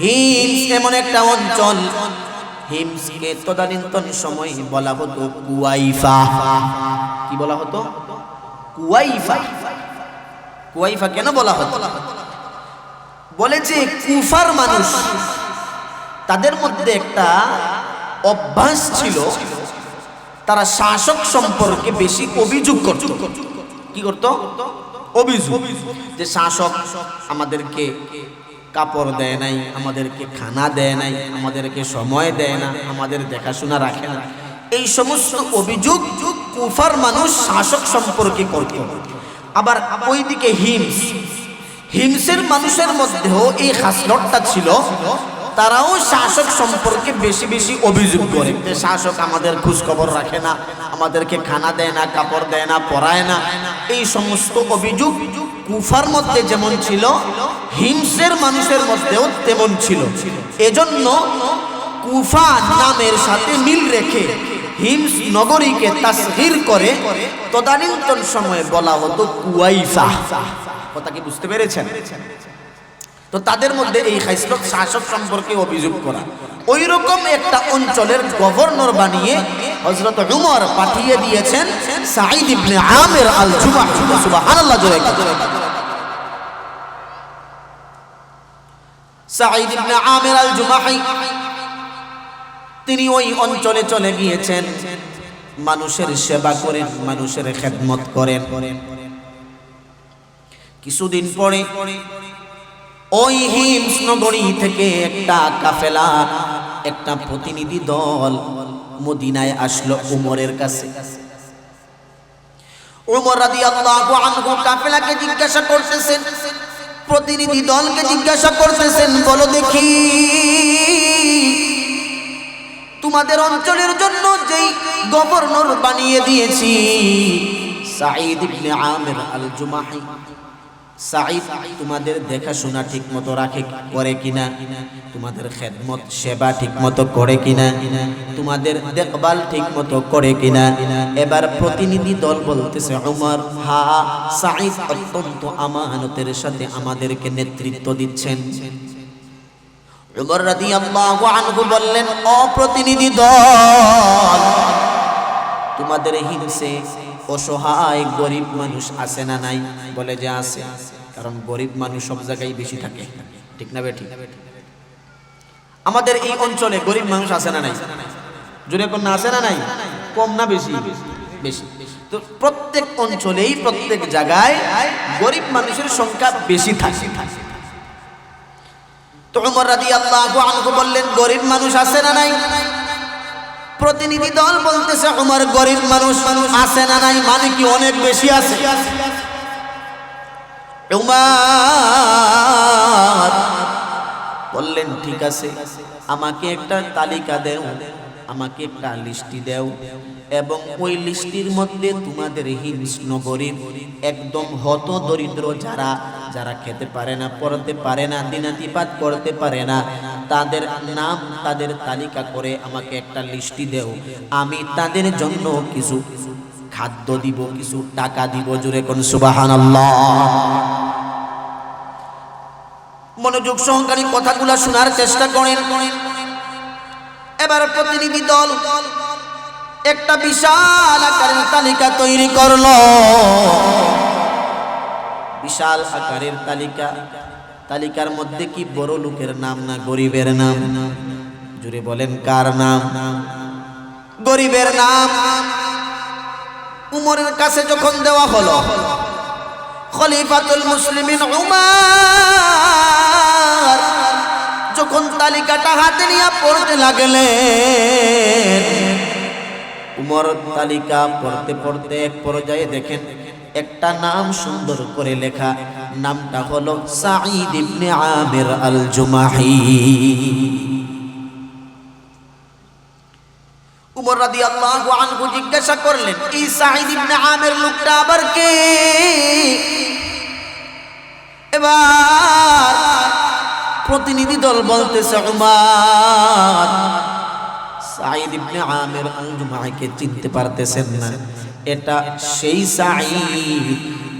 হিমস এমন একটা অঞ্চল, হিমসকে তদানীন্তন সময় বলা হতো কুয়াইফা। কি বলা হতো? কুয়াইফা। কুয়াইফা কেন বলা হতো? বলে যে কুফার মানুষ, তাদের মধ্যে একটা অভ্যাস ছিল, তারা শাসক সম্পর্কে বেশি অভিযোগ করত। কি করত? অভিযোগ, যে শাসক আমাদেরকে কাপড় দেয় নাই, আমাদেরকে খানা দেয় নাই, আমাদেরকে সময় দেয় না, আমাদের দেখাশোনা রাখে না। এই সমস্ত অভিযোগ কুফার মানুষ শাসক সম্পর্কে করত। আবার ওইদিকে হিমসের মানুষের মধ্যেও এই খাসলতটা ছিল, তারাও শাসক সম্পর্কে বেশি বেশি অভিযোগ করে যে শাসক আমাদের খোঁজ খবর রাখে না, আমাদেরকে খানা দেয় না, কাপড় দেয় না, পরায় না। এই সমস্ত অভিযোগ কুফার মধ্যে যেমন ছিল, হিমসের মানুষের মধ্যেও তেমন ছিল। এজন্য কুফা নামের সাথে মিল রেখে হিমস নগরীকে তাসগীর করে তদানীন্তন সময়ে বলা হতো কুয়াইফা। কথা কি বুঝতে পেরেছেন? তো তাদের মধ্যে এই খাসলত শাসক সম্পর্কে অভিযোগ করা। ওই রকম একটা অঞ্চলের গভর্নর বানিয়ে হযরত উমর পাঠিয়ে দিয়েছেন সাঈদ ইবনে আমির আল জুমাহি। সুবহানাল্লাহ। জোরে সাঈদ ইবনে আমির আল জুমাহি তিনি ওই অঞ্চলে চলে গিয়েছেন, মানুষের সেবা করেন, মানুষের খেদমত করেন। কিছুদিন পরে ওই হিমস নগরী থেকে একটা কাফেলা, একটা প্রতিনিধি দল মদিনায় আসলো উমরের কাছে। উমর রাদিয়াল্লাহু আনহু কাফেলাকে জিজ্ঞাসা করতেছেন, প্রতিনিধি দলকে জিজ্ঞাসা করতেছেন, বলো দেখি তোমাদের অঞ্চলের জন্য যেই গভর্নর বানিয়ে দিয়েছি সাঈদ ইবনে আমির আল জুমাহি, সাঈদ তোমাদের দেখাশোনা ঠিক মতো রাখে, করে কিনা, তোমাদের খেদমত সেবা ঠিক মতো করে কিনা, তোমাদের দেখভাল ঠিক মতো করে কিনা। এবার প্রতিনিধি দল বলতেছে, উমর, হ্যাঁ, সাঈদ অত্যন্ত আমানতের সাথে আমাদেরকে নেতৃত্ব দিচ্ছেন। উমর রাদিয়াল্লাহু আনহু বললেন, ও প্রতিনিধি দল, তোমাদের হিমসে অসহায় গরিব মানুষ আছে না নাই? বলে যে আছে, কারণ গরিব মানুষ সব জায়গায় বেশি থাকে, ঠিক না বেঠিক? আমাদের এই অঞ্চলে গরিব মানুষ আছে না নাই? জোরে কোন আছে না নাই? কম না বেশি? বেশি। তো প্রত্যেক অঞ্চলেই প্রত্যেক জায়গায় গরিব মানুষের সংখ্যা বেশি থাকে। তো উমর রাদিয়াল্লাহু আনহু বললেন, গরিব মানুষ আছে না নাই? প্রতিনিধি দল বলতেছে, উমর গরিব মানুষ আছে না নাই, মানে কি অনেক বেশি আছে? উমর বললেন, ঠিক আছে, আমাকে একটা তালিকা দেও, আমাকে একটা লিস্টি দেও, এবং ওই লিস্টির মধ্যে তোমাদের হিংস্র গরিব, একদম হত দরিদ্র, যারা যারা খেতে পারে না, পড়তে পারে না, দিনাতিপাত করতে পারে না, তাদের নাম, তাদের তালিকা করে আমাকে একটা লিস্টি দেও। আমি তাদের জন্য কিছু খাদ্য দিব, কিছু টাকা দিব। জোরে কোন সুবহানাল্লাহ। মনোযোগ সহকারে কথাগুলো শোনার চেষ্টা করেন। এবার প্রতিনিধি দল একটা বিশাল আকারের তালিকা তৈরি করলো। বিশাল আকারের তালিকা। তালিকার মধ্যে কি বড় লোকের নাম না গরিবের নাম? জোরে বলেন, কার নাম? গরিবের নাম। উমরের কাছে যখন দেওয়া হলো, খলিফাতুল মুসলিমিন উমর যখন তালিকাটা হাতে নিয়ে পড়তে লাগলেন, উমর তালিকা পড়তে পড়তে এক পর্যায়ে দেখেন একটা নাম সুন্দর করে লেখা, নামটা হলো সাঈদ ইবনে আমির আল জুমাহি। উমর রাদিয়াল্লাহু আনহু জিজ্ঞাসা করলেন, এই সাঈদ ইবনে আমির লোকটা আবার কে? এবার প্রতিনিধি দল বলতেছে, উমর সাঈদ ইবনে আমির আল জুমাহিকে চিনতে পারতেছেন না? এটা সেই সাঈদ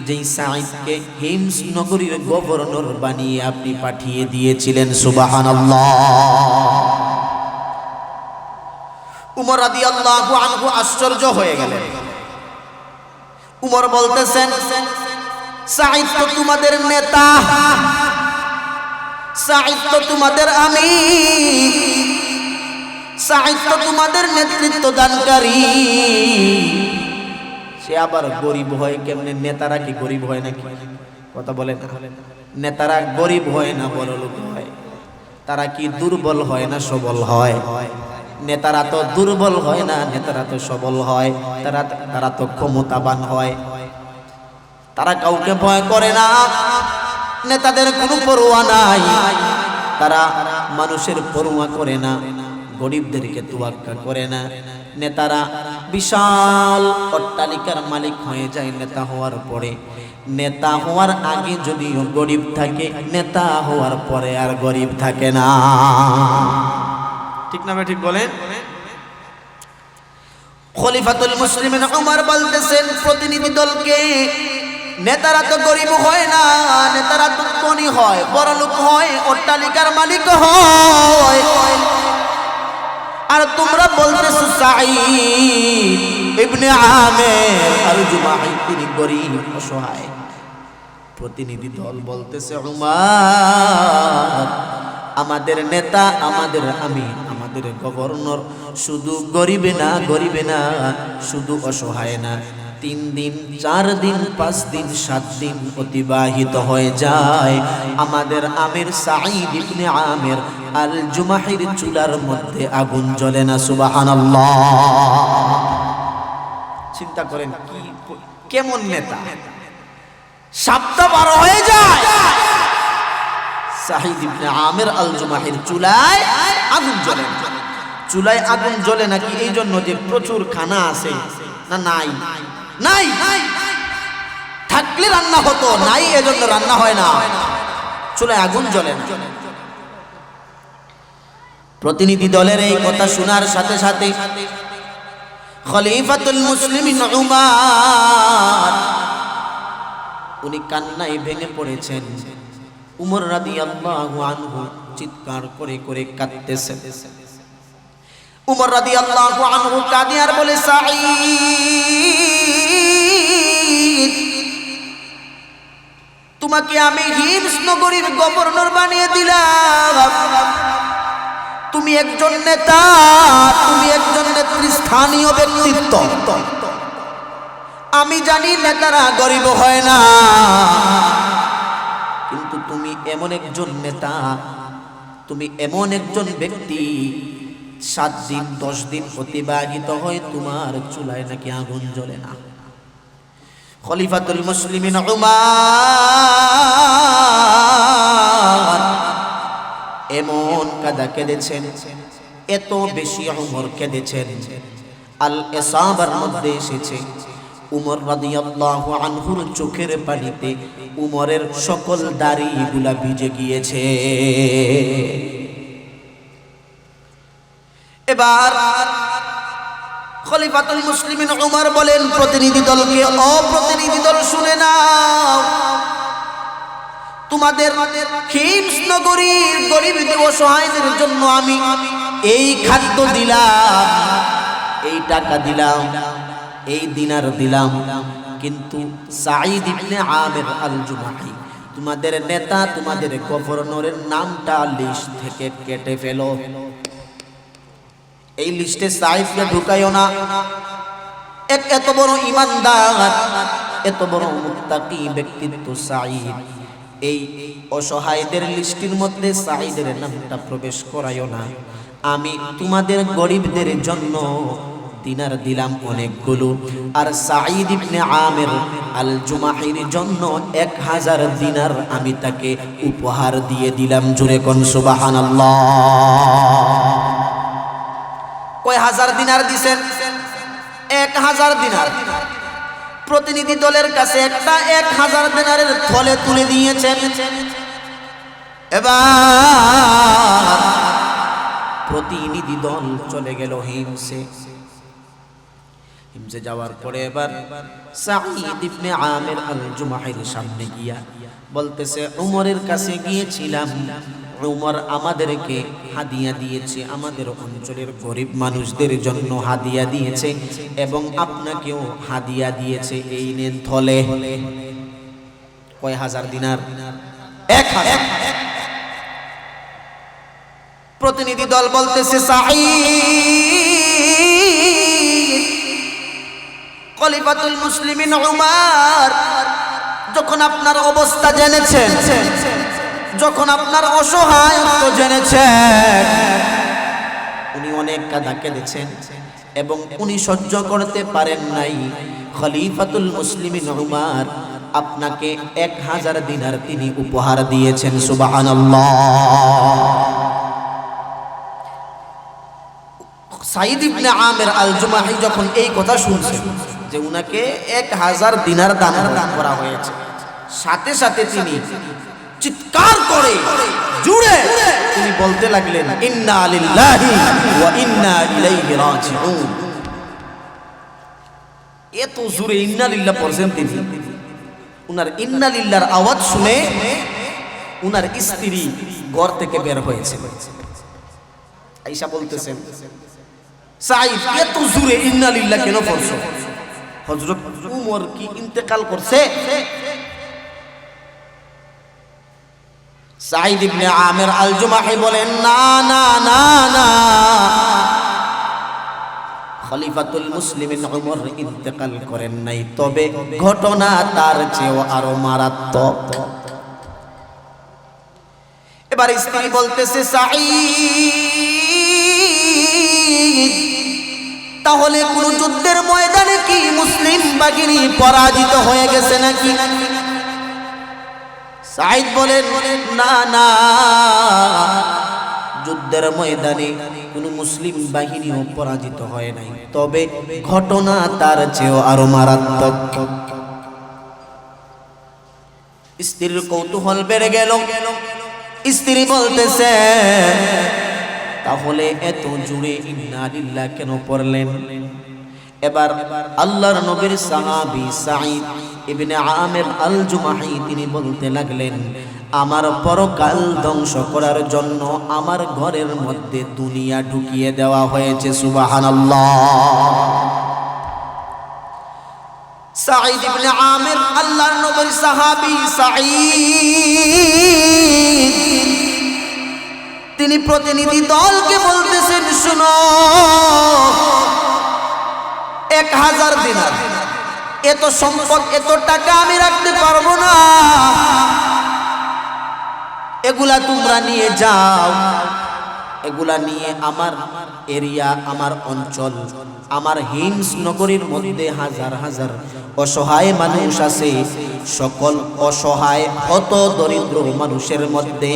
যেই সাঈদকে হিমস নগরীর গভর্নর বানিয়ে আপনি পাঠিয়ে দিয়েছিলেন। সুবহানাল্লাহ। উমর রাদিয়াল্লাহু আনহু আশ্চর্য হয়ে গেলেন। উমর বলতেছেন, সাঈদ তো তোমাদের নেতা, সাঈদ তো তোমাদের আমির, সাঈদ তো তোমাদের নেতৃত্ব দানকারী। সে আবার গরিব হয় কেমনে? নেতারা কি গরিব হয় নাকি? কথা বলেন। নেতারা গরিব হয় না বড় লোক হয়। তারা কি দুর্বল হয় না সবল হয়? নেতারা তো দুর্বল হয় না, নেতারা তো সবল হয়। তারা তো ক্ষমতাবান হয়। তারা কাউকে ভয় করে না, নেতাদের কোনো পরোয়া নাই। তারা মানুষের পরোয়া করে না, গরিবদেরকে তোয়াক্কা করে না। নেতারা বিশাল অট্টালিকার মালিক হয়ে যায় নেতা হওয়ার পরে। নেতা হওয়ার আগে যদিও গরিব থাকে, নেতা হওয়ার পরে আর গরিব থাকে না। ঠিক না? ঠিক বলেন। খলিফাতুল মুসলিমিন উমর বলতেছেন প্রতিনিধি দলকে, নেতারা তো গরিব হয় না, নেতারা তো ধনী হয়, বড় লোক হয়, অট্টালিকার মালিক হয়। আর তোমরা বলতেছো সাঈদ ইবনে আমির আল জুমাহি তিনি গরিব, অসহায়। প্রতিনিধি দল বলতেছে, উমর আমাদের নেতা, আমাদের আমির, আমাদের গভর্নর শুধু গরিবে না, শুধু অসহায় না। 3 দিন 4 দিন 5 দিন 7 দিন অতিবাহিত হয়ে যায়, আমাদের আমির সাঈদ ইবনে আমির আল জুমাহির চুলার মধ্যে আগুন জ্বলে না। সুবহানাল্লাহ। চিন্তা করেন কি কেমন নেতা! সপ্তাহ 12 হয়ে যায়, সাঈদ ইবনে আমির আল জুমাহির চুলায় আগুন জ্বলে না। চুলায় আগুন জ্বলে নাকি এই জন্য যে প্রচুর খানা আছে? না, নাই। থাকলে রান্না হতো, নাই এজন্য রান্না হয় না। চুলায় আগুন জ্বলে না। প্রতিনিধি দলের এই কথা শোনার সাথে সাথে খলিফাতুল মুসলিমিন উমর উনি কান্নায় ভেঙে পড়েছেন। উমর রাদিয়াল্লাহু আনহু চিৎকার করে করে কাঁদতেছেন। উমর রাদিয়াল্লাহু আনহু কাঁদে আর বলে, সাঈদ তোমাকে আমি হিমস নগরীর গভর্নর বানিয়ে দিলাম। তুমি একজন নেতা, তুমি একজন নেতৃস্থানীয় ব্যক্তিত্ব। আমি জানি নেতারা গরিব হয় না, কিন্তু তুমি এমন একজন নেতা তুমি এমন একজন ব্যক্তি 7 দিন 10 দিন অতিবাহিত হয় তোমার চুলায় নাকি আগুন জ্বলে না। খলিফাতুল মুসলিমিন উমর এমন কাঁদা কেঁদেছেন, এত বেশি উমর কেঁদেছেন, আল ইসাবার মধ্যে এসেছে উমর রাদিয়াল্লাহু আনহুর চোখের পানিতে উমরের সকল দাড়িগুলা ভিজে গিয়েছে। এবার খলিফাতুল মুসলিমিন উমর বলেন প্রতিনিধি দলকে, ও প্রতিনিধি দল শুনে নাও, তোমাদের হিমস নগরীর গরিব অসহায়দের জন্য আমি এই খাদ্য দিলাম, এই টাকা দিলাম, এই দিনার দিলাম, কিন্তু সাঈদ ইবনে আমির আল জুমাহি তোমাদের নেতা, তোমাদের গভর্নরের নামটা লিস্ট থেকে কেটে ফেলো। এই লিস্টে সাঈদকে ঢুকাইও না। এত বড় ঈমানদার, এত বড় মুত্তাকি ব্যক্তিত্ব সাঈদ, এই অসহায়দের লিস্টের মধ্যে সাঈদের নামটা প্রবেশ করাইও না। আমি তোমাদের গরিবদের জন্য দিনার দিলাম অনেকগুলো, আর সাঈদ ইবনে আমির আল জুমাহির জন্য 1000 দিনার আমি তাকে উপহার দিয়ে দিলাম। জোরে কোন সুবহানাল্লাহ। কয় হাজার দিনার দিবেন? 1000 দিনার। প্রতিনিধি দলের কাছে একটা 1000 দিনারের থলে তুলে দিয়েছেন। এবার প্রতিনিধি দল চলে গেল হিমসে। হিমসে যাওয়ার পরে এবার সাঈদ ইবনে আমির আল জুমাহির সামনে গিয়া বলতেছে, উমরের কাছে গিয়েছিলাম, উমর আমাদেরকে হাদিয়া দিয়েছে, আমাদের অঞ্চলের গরিব মানুষদের জন্য হাদিয়া দিয়েছে এবং আপনাকেও হাদিয়া দিয়েছে, এই নেন থলে। কয় হাজার দিনার? 1000। প্রতিনিধি দল বলতেছে, সাঈদ, খলিফাতুল মুসলিমিন উমর যখন আপনার অবস্থা জেনেছেন, যখন আপনার অসহায়ত্ব জেনেছেন, উনি অনেক কাঁদা কেঁদেছেন এবং উনি সহ্য করতে পারেন নাই। খলিফাতুল মুসলিমিন উমর আপনাকে 1000 দিনার তিনি উপহার দিয়েছেন। সুবহানাল্লাহ। সাঈদ ইবনে আমির আল জুমাহি যখন এই কথা শুনছেন যে উনাকে 1000 দিনার দান করা হয়েছে, সাথে সাথে তিনি চিৎকার করে জুড়ে তিনি বলতে লাগলেন, ইন্না লিল্লাহি ওয়া ইন্না ইলাইহি রাজিউন। এত জোরে ইন্না লিল্লাহ পড়ছেন তিনি। উনার ইন্না লিল্লাহর আওয়াজ শুনে উনার স্ত্রী ঘর থেকে বের হয়েছে। আয়েশা বলতেছেন, সাঈদ এত জোরে ইন্না লিল্লাহ কেন পড়ছো? হযরত উমর কি ইন্তেকাল করছে? সাঈদ ইবনে আমির আল জুমাহি বলেন, না না না না, খলিফাতুল মুসলিমিন উমর ইন্তেকাল করেন নাই, তবে ঘটনা তার চেয়েও আরো মারাত্মক। এবার স্ত্রী বলতেছে, সাঈদ, তাহলে কোন যুদ্ধের ময়দানে কি মুসলিম বাহিনী পরাজিত হয়ে গেছে নাকি? সাঈদ বলেন, না না, যুদ্ধের ময়দানে কোন মুসলিম বাহিনীও পরাজিত হয় নাই, তবে ঘটনা তার চেয়েও আরো মারাত্মক। স্ত্রীর কৌতূহল বেড়ে গেল। স্ত্রী বলতেছে, তাহলে এত জুড়ে ইন্না লিল্লাহ কেন পড়লেন? এবার আল্লাহর নবীর সাহাবী সাঈদ ইবনে আমির আল জুমাহি তিনি বলতে লাগলেন, আমার পরকাল ধ্বংস করার জন্য আমার ঘরের মধ্যে দুনিয়া ঢুকিয়ে দেওয়া হয়েছে। সুবহানাল্লাহ। সাঈদ ইবনে আমির আল্লাহর নবীর সাহাবী সাঈদ তিনি প্রতিনিধি দলকে বলতেছেন, শুনো, 1000 দিনার, এত সম্পদ, এত টাকা আমি রাখতে পারবো না। এগুলা তোমরা নিয়ে যাও, এগুলা নিয়ে আমার এরিয়া, আমার অঞ্চল, আমার হিমস নগরীর মধ্যে হাজার হাজার অসহায় মানুষ আছে, সকল অসহায় হত দরিদ্র মানুষের মধ্যে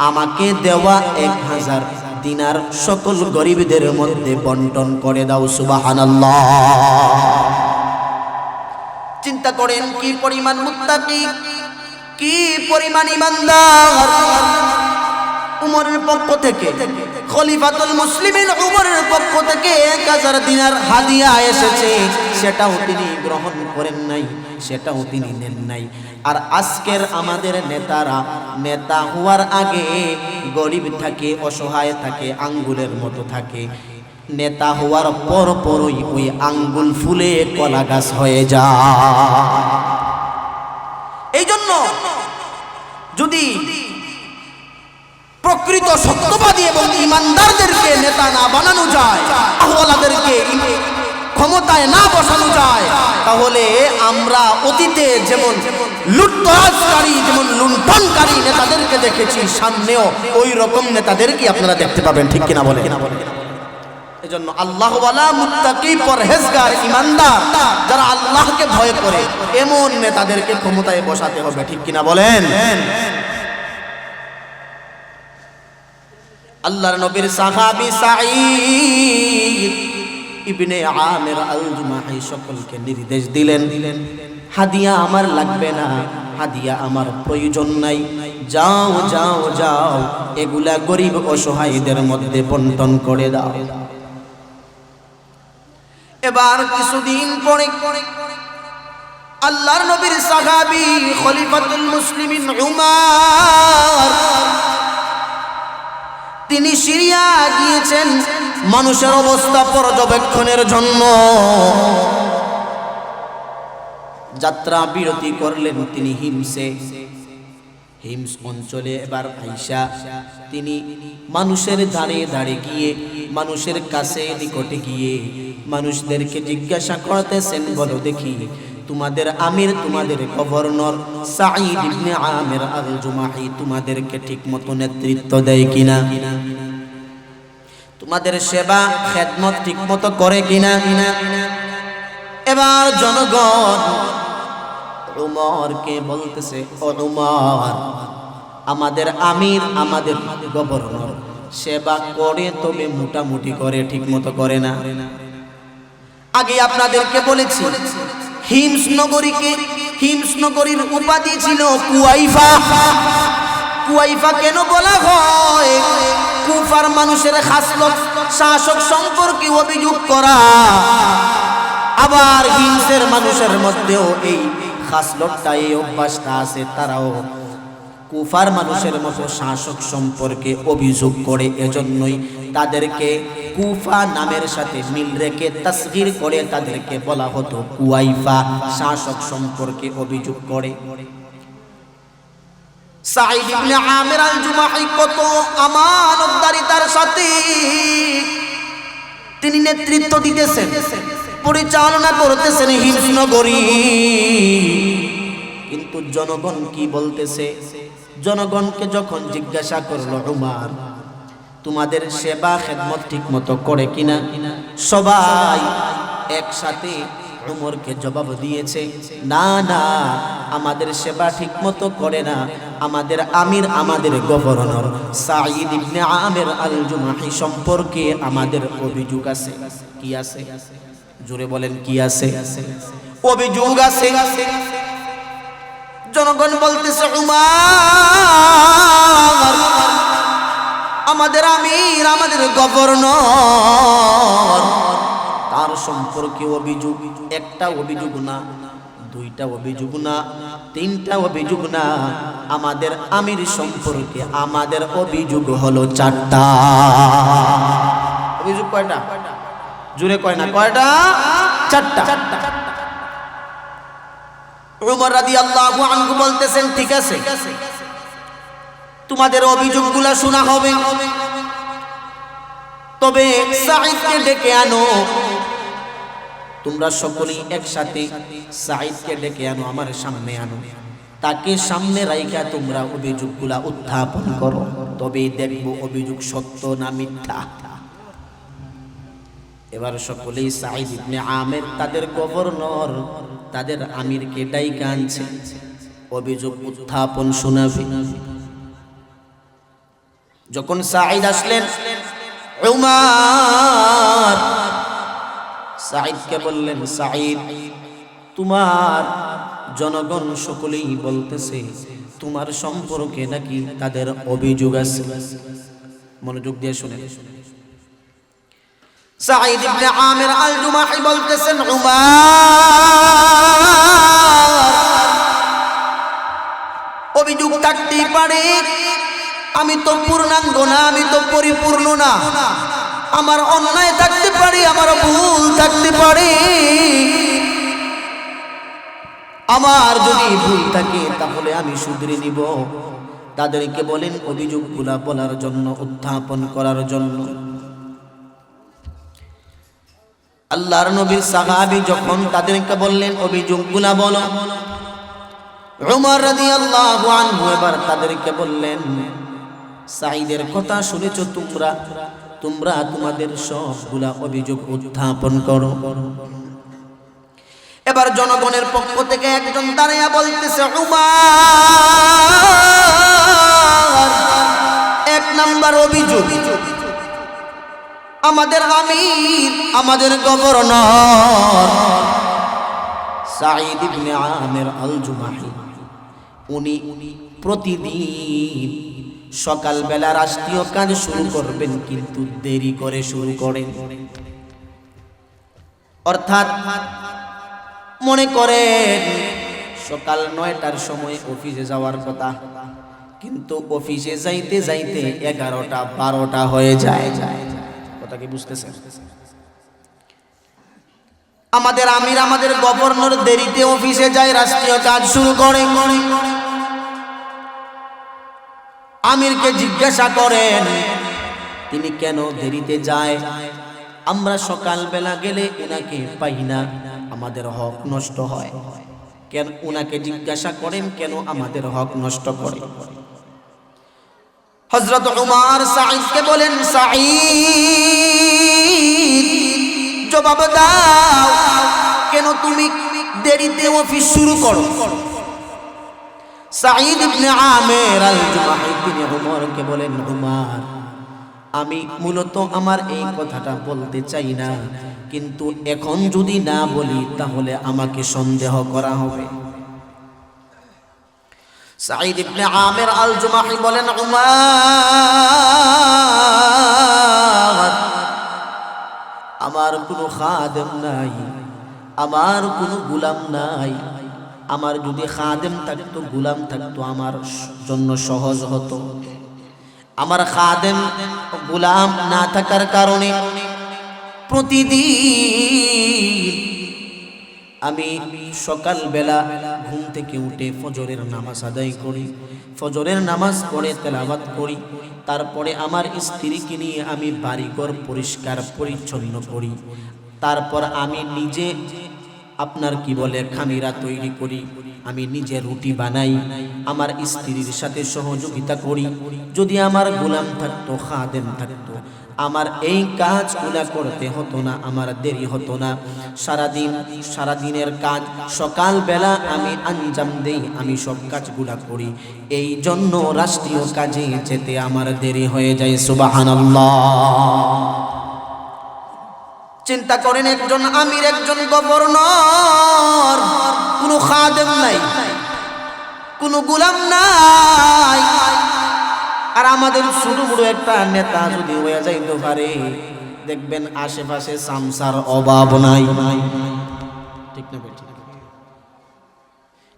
আমাকে দেওয়া 1000 দিনার সকল গরিবদের মধ্যে বন্টন করে দাও। সুবহানাল্লাহ। চিন্তা করেন কি পরিমাণ মুত্তাকি, কি পরিমাণ ইমানদার। উমরের পক্ষ থেকে, খলিফাতুল মুসলিমিন উমরের পক্ষ থেকে 1000 দিনার হাদিয়া এসেছে, সেটাও তিনি গ্রহণ করেন নাই, সেটাও তিনি নেন নাই। আর আজকের আমাদের নেতারা নেতা হওয়ার আগে গরিব থাকে, অসহায় থাকে, আঙ্গুলের মতো থাকে, নেতা হওয়ার পর পরই ওই আঙ্গুল ফুলে কলা গাছ হয়ে যায়। এই জন্য যদি প্রকৃত সত্যবাদী এবং ইমানদারদেরকে নেতা না বানানো যায়, আহওয়ালাদেরকে ক্ষমতায় না বসানো যায়, তাহলে আমরা অতীতে যেমন লুটতরাজকারী, যেমন লুণ্ঠনকারী নেতাদেরকে দেখেছি, সামনেও ওই রকম নেতাদেরকে আপনারা দেখতে পাবেন। ঠিক কিনা বলে? এজন্য আল্লাহওয়ালা, মুত্তাকি, পরহেজগার, ইমানদার যারা আল্লাহকে ভয় করে এমন নেতাদেরকে ক্ষমতায় বসাতে হবে। ঠিক কিনা বলেন? আল্লাহর নবীর সাহাবী সাঈদ ইবনে আমির আল জুমাহি সকলকে নির্দেশ দিলেন, হাদিয়া আমার লাগবে না, হাদিয়া আমার প্রয়োজন নাই, যাও যাও যাও, এগুলা গরিব অসহায়দের মধ্যে বন্টন করে দাও। এবার কিছুদিন পরে আল্লাহর নবীর সাহাবী খলিফাতুল মুসলিমিন উমর তিনি সিরিয়া গিয়েছেন মানুষের অবস্থা পর্যবেক্ষণের জন্য। যাত্রা বিরতি করলেন তিনি হিমস অঞ্চলে। এবার আইসা তিনি মানুষের ধারে ধারে গিয়ে, মানুষের কাছে নিকটে গিয়ে মানুষদেরকে জিজ্ঞাসা করতেছেন, বলো দেখি তোমাদের আমির, তোমাদের গভর্নর সাঈদ ইবনে আমির আল জুমাহি তোমাদেরকে ঠিকমতো নেতৃত্ব দেয় কিনা, তোমাদের সেবা খেদমত ঠিকমতো করে কিনা। এবার জনগণ উমরকে বলতেছে, ও উমর, আমাদের আমির, আমাদের গভর্নর সেবা করে, তবে মোটামুটি করে, ঠিকমতো করে না। আগে আপনাদেরকে বলেছি হিমস নগরীর উপাধি ছিল কুয়াইফা। কুয়াইফা কেন বলা হয়? কুফার মানুষের খাসলত, শাসক সম্পর্কে অভিযোগ করা। আবার হিমসের মানুষের মধ্যেও এই খাসলতটা, এই অভ্যাসটা আছে, তারাও কুফার মানুষের মতো শাসক সম্পর্কে অভিযোগ করে। এজন্যই তাদেরকে কুফা নামের সাথে মিল রেখে তাসগীর করে তাদেরকে বলা হতো কুয়াইফা, শাসক সম্পর্কে অভিযোগ করে। সাঈদ ইবনে আমির আল জুমাহি কত আমানতদারিতার সাথে তিনি নেতৃত্ব দিতেছেন, পরিচালনা করতেছেন হিমস নগরী। কিন্তু জনগণ কি বলতেছে? জনগণকে যখন জিজ্ঞাসা করলো, উমর তোমাদের সেবা খেদমত ঠিক মতো করে কিনা, সবাই একসাথে উমরকে জবাব দিয়েছে, না না, আমাদের সেবা ঠিক মতো করে না। আমাদের আমির, আমাদের গভর্নর সাঈদ ইবনে আমির আল জুমাহি সম্পর্কে আমাদের অভিযোগ আছে। কি আছে? জোরে বলেন, কি আছে? অভিযোগ আছে। জনগণ বলতেছে, উমর, আমাদের আমির, আমাদের গভর্নর, তার সম্পর্কে অভিযোগ, একটা অভিযোগ না, দুইটা অভিযোগ না, তিনটা অভিযোগ না, আমাদের আমির সম্পর্কে আমাদের অভিযোগ হলো 4টা। অভিযোগ কয়টা? জোরে কয় না, কয়টা? 4টা। উমর রাদিয়াল্লাহু আনহু বলতেছেন, ঠিক আছে, তোমাদের অভিযোগগুলো শোনা হবে, তবে সাঈদকে ডেকে আনো। তোমরা সকলেই একসাথে সাঈদকে ডেকে আনো, আমার সামনে আনো। তাকে সামনে রাইখা তোমরা অভিযোগগুলা উত্থাপন করো, তবেই দেখবো অভিযোগ সত্য না মিথ্যা। এবার সকলেই সাঈদ ইবনে আমের তাদের গভর্নর, তাদের আমিরকে ডাইকা আনছে, অভিযোগ উত্থাপন শোনাবে। যখন সাঈদ আসলেন, উমার সাঈদকে বললেন, সাঈদ, তোমার জনগণ সকলেই বলতেছে তোমার সম্পর্কে নাকি তাদের অভিযোগ আছে। মনোযোগ দিয়ে শুনে। সাঈদ ইবনে আমির আল জুমাহি বলতেছেন, উমার, অভিযোগ থাকতেই পারে, আমি তো পূর্ণাঙ্গ না, আমি তো পরিপূর্ণ না, আমার অন্যায় থাকতে পারে, আমার ভুল থাকতে পারে। আমার যদি ভুল থাকে তাহলে আমি শুধরে নিব। তাদেরকে বলেন অভিযোগগুলা বলার জন্য, উত্থাপন করার জন্য। আল্লাহর নবীর সাহাবী যখন তাদেরকে বললেন অভিযোগগুলা বলো, উমর রাদিয়াল্লাহু আনহু এবার তাদেরকে বললেন, সাঈদের কথা শুনেছো তোমরা, তোমরা তোমাদের সবগুলা অভিযোগ উত্থাপন করো। এবার জনগণের পক্ষ থেকে একজন দাঁড়িয়ে বলতেছে, উমার, এক নাম্বার অভিযোগ, আমাদের আমির, আমাদের গভর্নর সাঈদ ইবনে আমির আল জুমাহি, উনি প্রতিদিন সকালবেলা রাষ্ট্রীয় কাজ শুরু করবেন, কিন্তু দেরি করে শুরু করেন। অর্থাৎ মনে করেন সকাল 9টার সময় অফিসে যাওয়ার কথা, কিন্তু অফিসে যাইতে যাইতে 11টা 12টা হয়ে যায়। কথা কি বুঝতেছেন? আমাদের আমির, আমাদের গভর্নর দেরিতে অফিসে যায়, রাষ্ট্রীয় কাজ শুরু করে। আমিরকে জিজ্ঞাসা করেন তিনি কেন দেরিতে যায়। আমরা সকালবেলা গেলে উনাকে পাই না, আমাদের হক নষ্ট হয়। কেন উনাকে জিজ্ঞাসা করেন কেন আমাদের হক নষ্ট করে। হযরত উমর সাঈদকে বলেন, সাঈদ, জবাব দাও, কেন তুমি দেরিতে অফিস শুরু করো। সাঈদ ইবনে আমির আল জুমাহি তিনি উমরকে বলেন, উমর, আমি মূলত আমার এই কথাটা বলতে চাই না, কিন্তু এখন যদি না বলি তাহলে আমাকে সন্দেহ করা হবে। সাঈদ ইবনে আমির আল জুমাহি বলেন, উমর, আমার কোনো খাদেম নাই, আমার কোনো গোলাম নাই। আমার যদি খাদেম থাকতো, গোলাম থাকতো, আমার জন্য সহজ হতো। আমার খাদেম গোলাম না থাকার কারণে প্রতিদিন আমি সকালবেলা ঘুম থেকে উঠে ফজরের নামাজ আদায় করি, ফজরের নামাজ পড়ে তেলাওয়াত করি, তারপরে আমার স্ত্রীকে নিয়ে আমি বাড়িঘর পরিষ্কার পরিচ্ছন্ন করি, তারপর আমি নিজে আপনার কি বলে খামিরা তৈরি করি, আমি নিজে রুটি বানাই, আমার স্ত্রীর সাথে সহযোগিতা করি। যদি আমার গোলাম থাকতো, খাদেম থাকতো, আমার এই কাজগুলা করতে হতো না, আমার দেরি হতো না। সারাদিনের কাজ সকালবেলা আমি আঞ্জাম দেই, আমি সব কাজগুলা করি, এই জন্য রাষ্ট্রীয় কাজে যেতে আমার দেরি হয়ে যায়। সুবহানাল্লাহ। চিন্তা করেন, একজন আমির, একজন গভর্নর, কোনো খাদেম নাই, কোনো গোলাম নাই, আর আমাদের ছোট বড় একটা নেতা যদি হয়ে যাইতে পারে, দেখবেন আশেপাশে সামসার অভাব নাই। ঠিক না?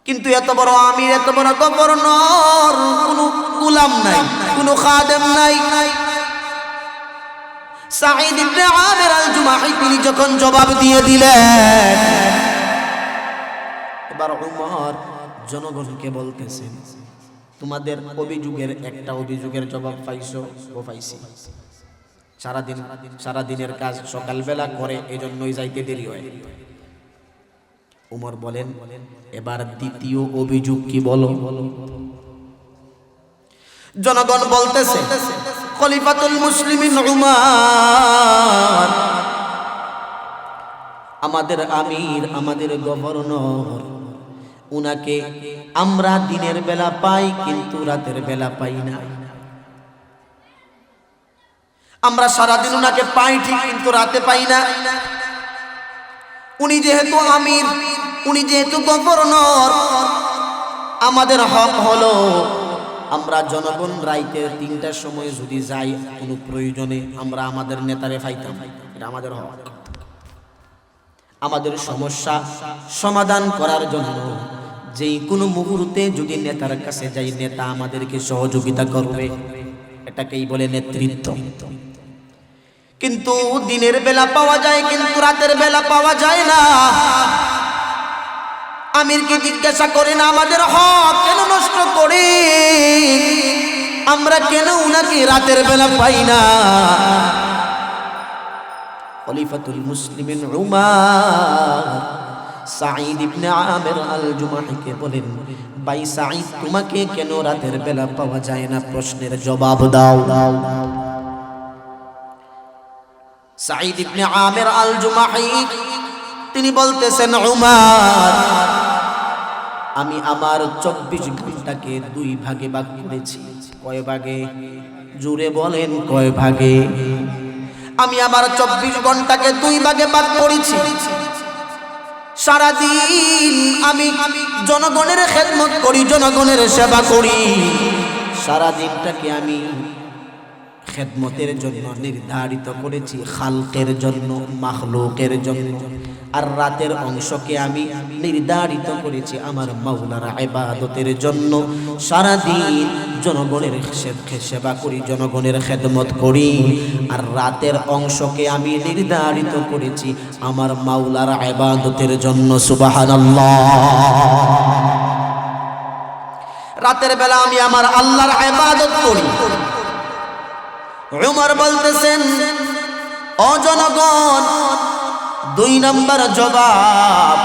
কিন্তু এত বড় আমির, এত বড় গভর্নর, কোনো গোলাম নাই, কোনো খাদেম নাই। সাঈদ ইবনে আমির আল জুমাহি তিনি যখন জবাব দিয়ে দিলেন, এবার উমর জনগণকে বলতেছেন, তোমাদের অভিযোগের একটা অভিযোগের জবাব পাইছো? ও পাইছি। সারাদিনের কাজ সকালবেলা করে, এজন্যই যাইতে দেরি হয়। উমর বলেন, এবার দ্বিতীয় অভিযোগ কি বলো? জনগণ বলতেছে, খলিফাতুল মুসলিমিন উমর, আমাদের আমির, আমাদের গভর্নর, উনাকে আমরা দিনের বেলা পাই কিন্তু রাতের বেলা পাই না। আমরা সারাদিন উনাকে পাই ঠিক কিন্তু রাতে পাই না। উনি যেহেতু আমির, উনি যেহেতু গভর্নর, আমাদের হক হলো আমরা জনগণ রাইতে 3টার সময় যদি যাই কোনো প্রয়োজনে, আমরা আমাদের নেতারে পাইতাম। এটা আমাদের হক। আমাদের সমস্যা সমাধান করার জন্য যেই কোনো মুহূর্তে যদি নেতার কাছে যাই, নেতা আমাদেরকে সহযোগিতা করবে, এটাকেই বলে নেতৃত্ব। কিন্তু দিনের বেলা পাওয়া যায় কিন্তু রাতের বেলা পাওয়া যায় না। আমিরকে জিজ্ঞাসা করেন, আমাদের হক কেন নষ্ট করে, আমরা কেন উনাকে রাতের বেলা পাই না? খলিফাতুল মুসলিমিন উমর সাঈদ ইবনে আমির আল জুমাহিকে বলেন, ভাই সাঈদ, তোমাকে কেন রাতের বেলা পাওয়া যায় না? প্রশ্নের জবাব দাও। সাঈদ ইবনে আমির আল জুমাহি তিনি বলতেছেন, উমর, আমি আমার 24 ঘন্টাকে 2 ভাগে ভাগ করেছি। কয় ভাগে? জোরে বলেন, কয় ভাগে? আমি আমার 24 ঘন্টাকে 2 ভাগে ভাগ করেছি। সারাদিন আমি জনগণের খেদমত করি, জনগণের সেবা করি। সারাদিনটাকে আমি খেদমতের জন্য নির্ধারিত করেছি, খালকের জন্য, মাখলুকের জন্য। আর রাতের অংশকে আমি নির্ধারিত করেছি আমার মাওলার ইবাদতের জন্য। সারাদিন জনগণের সেবা করি, জনগণের খেদমত করি। আর রাতের অংশকে আমি নির্ধারিত করেছি আমার মাওলার ইবাদতের জন্য। সুবহানাল্লাহ। রাতের বেলা আমি আমার আল্লাহর ইবাদত করি। উমর বলতেছেন, ও জনগণ, 2 নম্বর জবাব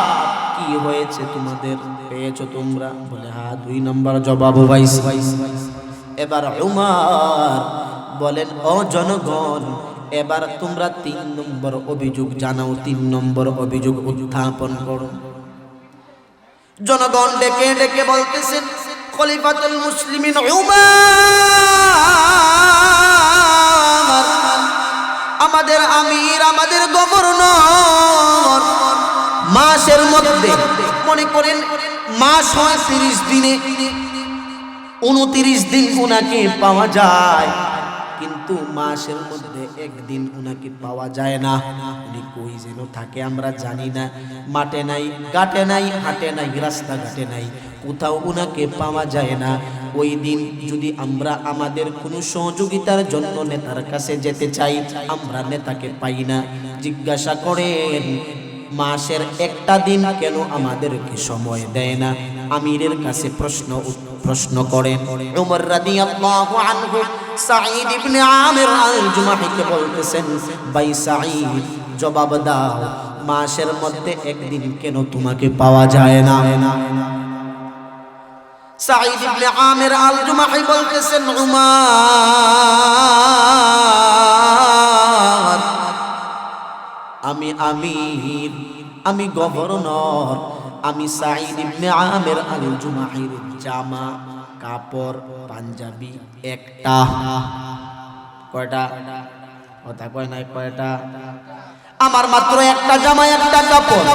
কি হয়েছে তোমাদের? পেয়েছো তোমরা? বলে, হ্যাঁ, 2 নম্বর জবাব পাইছি। এবার উমর বলেন, ও জনগণ, এবার তোমরা 3 নম্বর অভিযোগ জানাও, 3 নম্বর অভিযোগ উত্থাপন করো। জনগণ ডেকে ডেকে বলতেছেন, খলিফাতুল মুসলিমিন উমর, আমাদের আমির, আমাদের গভর্নর, মাসের মধ্যে, মনে করেন মাস হয় 30 দিনে, 29 দিন উনাকে পাওয়া যায়, কিন্তু মাসের মধ্যে একদিন উনাকে পাওয়া যায় না। উনি কই যেন থাকে আমরা জানি না। মাঠে নাই, ঘাটে নাই, হাটে নাই, রাস্তাঘাটে নাই, কোথাও উনাকে পাওয়া যায় না। ওই দিন যদি আমরা আমাদের কোনো সহযোগিতার জন্য নেতার কাছে যেতে চাই, আমরা নেতাকে পাই না। জিজ্ঞাসা করেন, মাসের একটা দিন কেন আমাদেরকে সময় দেয় না? আমিরের কাছে প্রশ্ন করেন। উমর রাদিয়াল্লাহু আনহু সাঈদ ইবনে আমির আল জুমাহিকে বলতেছেন, ভাই সাঈদ, জবাব দাও, মাসের মধ্যে একদিন কেন তোমাকে পাওয়া যায় না? সাঈদ ইবনে আমির আল জুমাহি বলতেছেন, উমর, আমি আমির, আমি গভর্নর, আমি সাঈদ ইবনে আমির আল জুমাহির জামা, কাপড়, পাঞ্জাবি একটা। কয়টা? কথা কয় নাই, কয়টা? আমার মাত্র একটা জামা, একটা কাপড়,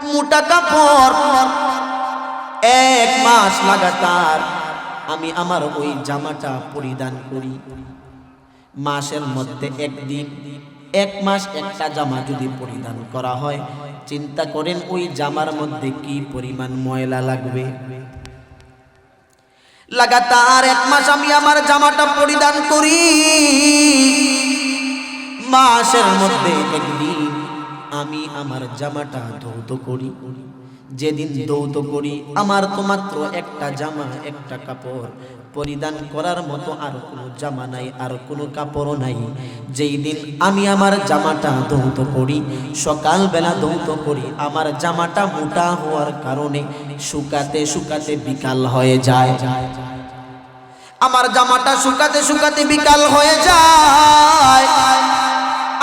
মোটা কাপড়। 1 মাস লাগাতার আমি আমার ওই জামাটা পরিধান করি। মাসের মধ্যে একদিন, 1 মাস একটা জামা যদি পরিধান করা হয়, চিন্তা করেন ওই জামার মধ্যে কি পরিমাণ ময়লা লাগবে। লাগাতার 1 মাস আমি আমার জামাটা পরিধান করি। মাসের মধ্যে একদিন আমি আমার জামাটা ধৌত করি। যেদিন দৌত করি আমার তো মাত্র একটা জামা একটা কাপড় পরিধান করার মতো আর কোনো জামা নাই আর কোনো কাপড়ও নাই। যেই দিন আমি আমার জামাটা দৌত করি সকালবেলা দৌত করি আমার জামাটা মোটা হওয়ার কারণে শুকাতে শুকাতে বিকাল হয়ে যায়। আমার জামাটা শুকাতে শুকাতে বিকাল হয়ে যায়।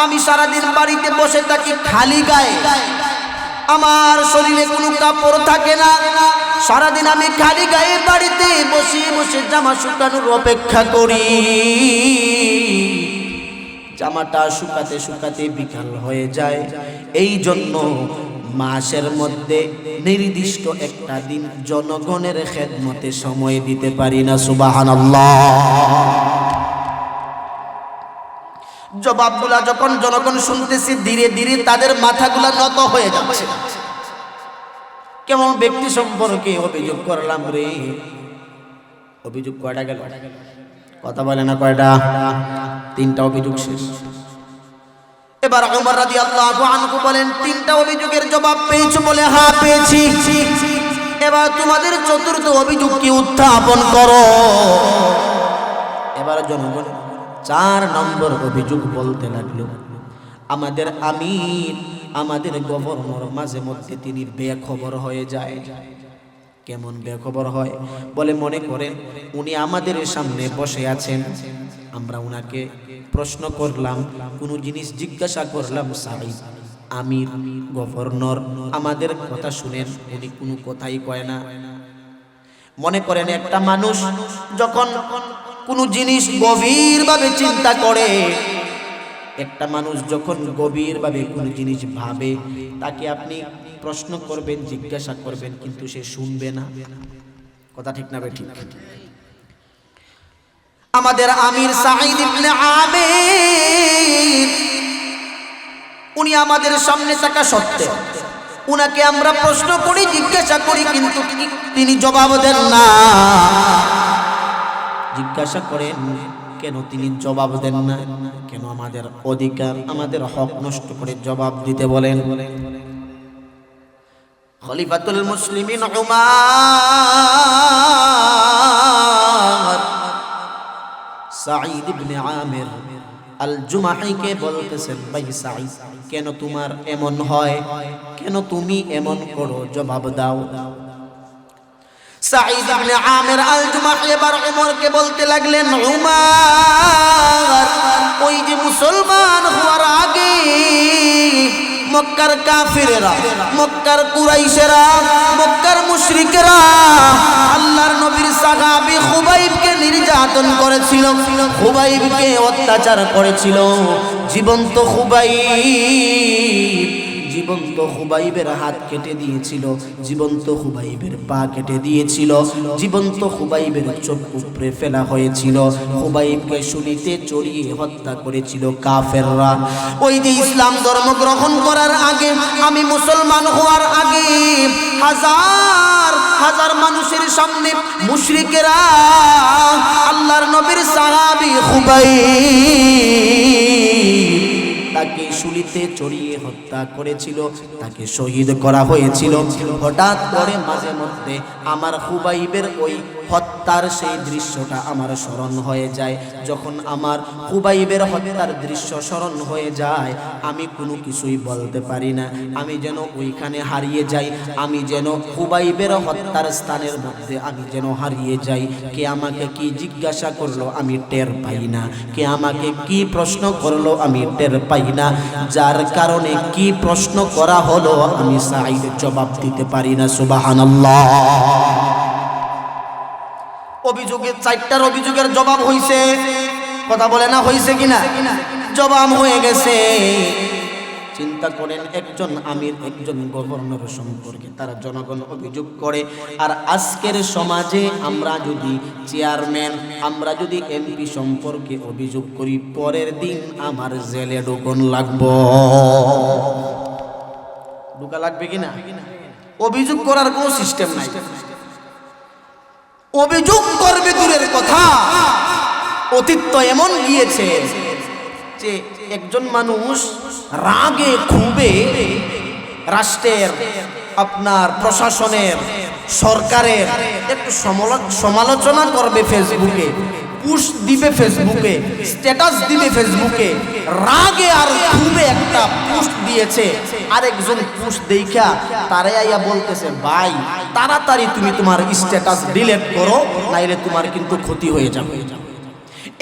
আমি সারাদিন বাড়িতে বসে থাকি খালি গায়ে, আমার শরীরে কোনো কাপড় থাকে না। সারাদিন আমি খালি গায়ে বাড়িতে বসে বসে জামা শুকানোর অপেক্ষা করি। জামাটা শুকাতে শুকাতে বিকাল হয়ে যায়। এই জন্য মাসের মধ্যে নির্দিষ্ট একটা দিন জনগণের খেদমতে সময় দিতে পারি না। সুবহানাল্লাহ। জবাবগুলা যখন জনগণ শুনতেছে ধীরে ধীরে তাদের মাথাগুলা নত হয়ে যাচ্ছে। কেমন ব্যক্তি সম্পর্কে অভিযোগ করলাম রে? অভিযোগ কয়টা গেল? কথা বলে না কয়টা? 3টা অভিযোগ শেষ। এবার ওমর রাদিয়াল্লাহু আনহু বলেন, 3টা অভিযোগের জবাব পেয়েছো? বলে হ্যাঁ পেয়েছি। এবার তোমাদের 4র্থ অভিযোগ কি উত্থাপন করো। এবার জনগণ 4 নম্বর অভিযোগ বলতে লাগলো, আমাদের আমির আমাদের গভর্নর মাঝে মধ্যে তিনি বেখবর হয়ে যায়। কেমন বেখবর হয়? বলে মনে করেন উনি আমাদের সামনে বসে আছেন, আমরা উনাকে প্রশ্ন করলাম, কোনো জিনিস জিজ্ঞাসা করলাম, সাঈদ আমির গভর্নর আমাদের কথা শুনেন, উনি কোনো কথাই কয় না। মনে করেন একটা মানুষ যখন কোনো জিনিস গভীরভাবে চিন্তা করে, একটা মানুষ যখন গভীরভাবে কোনো জিনিস ভাবে, তাকে আপনি প্রশ্ন করবেন জিজ্ঞাসা করবেন কিন্তু সে শুনবে না। কথা ঠিক না বেঠিক? আমাদের আমির সাঈদ ইবনে আমির উনি আমাদের সামনে থাকা সত্ত্বেও উনাকে আমরা প্রশ্ন করি জিজ্ঞাসা করি কিন্তু তিনি জবাব দেন না। জিজ্ঞাসা করেন কেন তিনি জবাব দেন না? কেন আমাদের অধিকার আমাদের হক নষ্ট করে জবাব দিতে বলেন? খলিফাতুল মুসলিমিন উমার সাঈদ ইবনে আমির আল জুমাহিকে বলতেছেন, ভাই সাঈদ কেন তোমার এমন হয়, কেন তুমি এমন করো, জবাব দাও। সাঈদ ইবনে আমির আল জুমাহি এবার ওমরকে বলতে লাগলেন, উমার ওই যে মুসলমান হওয়ার আগে মক্কার কাফিরেরা, মক্কার কুরাইশেরা, মক্কার মুশরিকেরা আল্লাহর নবীর সাহাবী খুবাইবকে নির্যাতন করেছিল, খুবাইবকে অত্যাচার করেছিল। জীবন্ত খুবাইবের হাত কেটে দিয়েছিল, জীবন্ত খুবাইবের পা কেটে দিয়েছিল, জীবন্ত খুবাইবের চোখ উপড়ে ফেলা হয়েছিল, খুবাইবকে শুলিতে চড়িয়ে হত্যা করেছিল কাফেররা। ওই যে ইসলাম ধর্ম গ্রহণ করার আগে, আমি মুসলমান হওয়ার আগে হাজার হাজার মানুষের সামনে মুশরিকেরা আল্লাহর নবীর সাহাবী খুবাইব তাকে শুলিতে চড়িয়ে হত্যা করেছিল, তাকে শহীদ করা হয়েছিল। হঠাৎ করে মাঝে মধ্যে আমার খুবাইবের ওই হত্যার সেই দৃশ্যটা আমার স্মরণ হয়ে যায়। যখন আমার খুবাইবের হত্যার দৃশ্য স্মরণ হয়ে যায়, আমি কোনো কিছুই বলতে পারি না, আমি যেন ওইখানে হারিয়ে যাই, আমি যেন খুবাইবের হত্যার স্থানের মধ্যে আমি যেন হারিয়ে যাই। কে আমাকে কি জিজ্ঞাসা করলো আমি টের পাই না, কে আমাকে কি প্রশ্ন করলো আমি টের পাই না, যার কারণে কি প্রশ্ন করা হলো আমি সাঈদ জবাব দিতে পারি না। সুবহানাল্লাহ। অভিযোগের 4টার অভিযোগের জবাব হইছে, কথা বলে না হইছে কিনা? জবাব হয়ে গেছে। চিন্তা করেন একজন আমির একজন গভর্নর সম্পর্কে তারা জনগণ অভিযোগ করে, আর আজকের সমাজে আমরা যদি চেয়ারম্যান, আমরা যদি এমপি সম্পর্কে অভিযোগ করি, পরের দিন আমার জেলে ঢোকন লাগবো। ঢোকা লাগবে কিনা? অভিযোগ করার কোনো সিস্টেম নাই। অভিযোগ করবে দূরের কথা, অতীত তো এমন গিয়েছে যে একজন মানুষ রাগে ক্ষোভে রাষ্ট্রের আপনার প্রশাসনের, সরকারের একটু সমালোচনা করবে ফেসবুকে, পোস্ট দিবে ফেসবুকে, স্ট্যাটাস দিবে ফেসবুকে, রাগে আর ক্ষোভে একটা পোস্ট দিয়েছে, আরেকজন পোস্ট দেখা তারে আইয়া বলতেছে, ভাই তাড়াতাড়ি তুমি তোমার স্ট্যাটাস ডিলিট করো, নাইলে তোমার কিন্তু ক্ষতি হয়ে যাবে।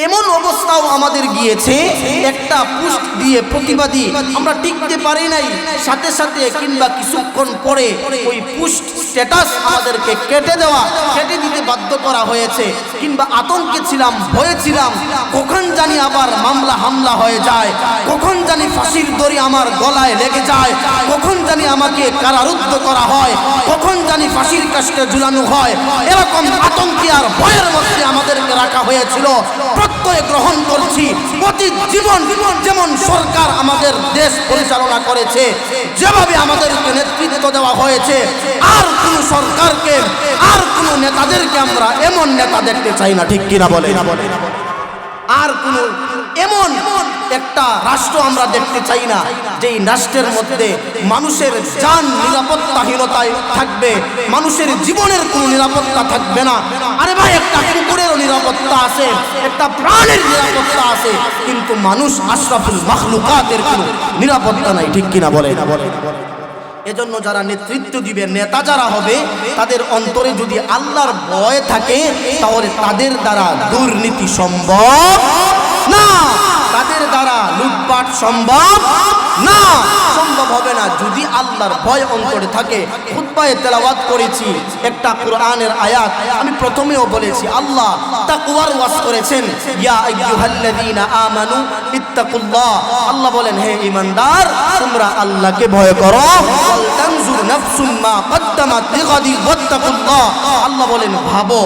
এমন অবস্থাও আমাদের গিয়েছে, একটা পোস্ট দিয়ে প্রতিবাদী আমরা টিকতে পারি নাই, সাথে সাথে কিংবা কিছুক্ষণ পরে ওই পোস্ট স্ট্যাটাস আমাদেরকে কেটে দিতে বাধ্য করা হয়েছে, কিংবা আতঙ্কে ছিলাম, ভয়ে ছিলাম, কখন জানি আবার মামলা হামলা হয়ে যায়, কখন জানি ফাঁসির দড়ি আমার গলায় লেগে যায়, কখন জানি আমাকে কারারুদ্ধ করা হয়, কখন জানি ফাঁসির কাস্টে ঝুলানো হয়। এরকম আতঙ্কে আর ভয়ের মধ্যে আমাদেরকে রাখা হয়েছিল। প্রত্যয় গ্রহণ করছি, প্রতি জীবন যেমন সরকার আমাদের দেশ পরিচালনা করেছে, যেভাবে আমাদেরকে নেতৃত্ব দেওয়া হয়েছে, আর কোন সরকারকে, আর কোন নেতাদেরকে আমরা এমন নেতা দেখতে চাই না, ঠিক কিনা বলে? আর কোন এমন একটা রাষ্ট্র আমরা দেখতে চাই না যেই রাষ্ট্রের মধ্যে মানুষের জান নিরাপত্তাহীনতায় থাকবে, মানুষের জীবনের কোনো নিরাপত্তা থাকবে না। আরে ভাই, একটা কুকুরেরও নিরাপত্তা আছে, একটা প্রাণের নিরাপত্তা আছে, কিন্তু মানুষ আশরাফুল মাখলুকাতের কোনো নিরাপত্তা নাই, ঠিক কিনা বলে? এজন্য যারা নেতৃত্ব দিবে, নেতা যারা হবে, তাদের অন্তরে যদি আল্লাহর ভয় থাকে, তাহলে তাদের দ্বারা দুর্নীতি সম্ভব না, তাদের দ্বারা লুটপাট সম্ভব না, সম্ভব হবে না যদি আল্লাহর ভয় অন্তরে থাকে। খুতবায়ে তেলাওয়াত করেছি একটা কোরআনের আয়াত, আমি প্রথমেও বলেছি আল্লাহ তাকওয়ার ওয়াজ করেছেন, ইয়া আইয়ুহাল্লাযীনা আমানু ইত্তাকুল্লাহ। আল্লাহ বলেন, হে ঈমানদার, তোমরা আল্লাহকে ভয় করো। ওয়াল তানজুর নাফসুম মা কদ্দামাত লিগাদি ওয়াত্তাকুল্লাহ। আল্লাহ বলেন, ভাবো,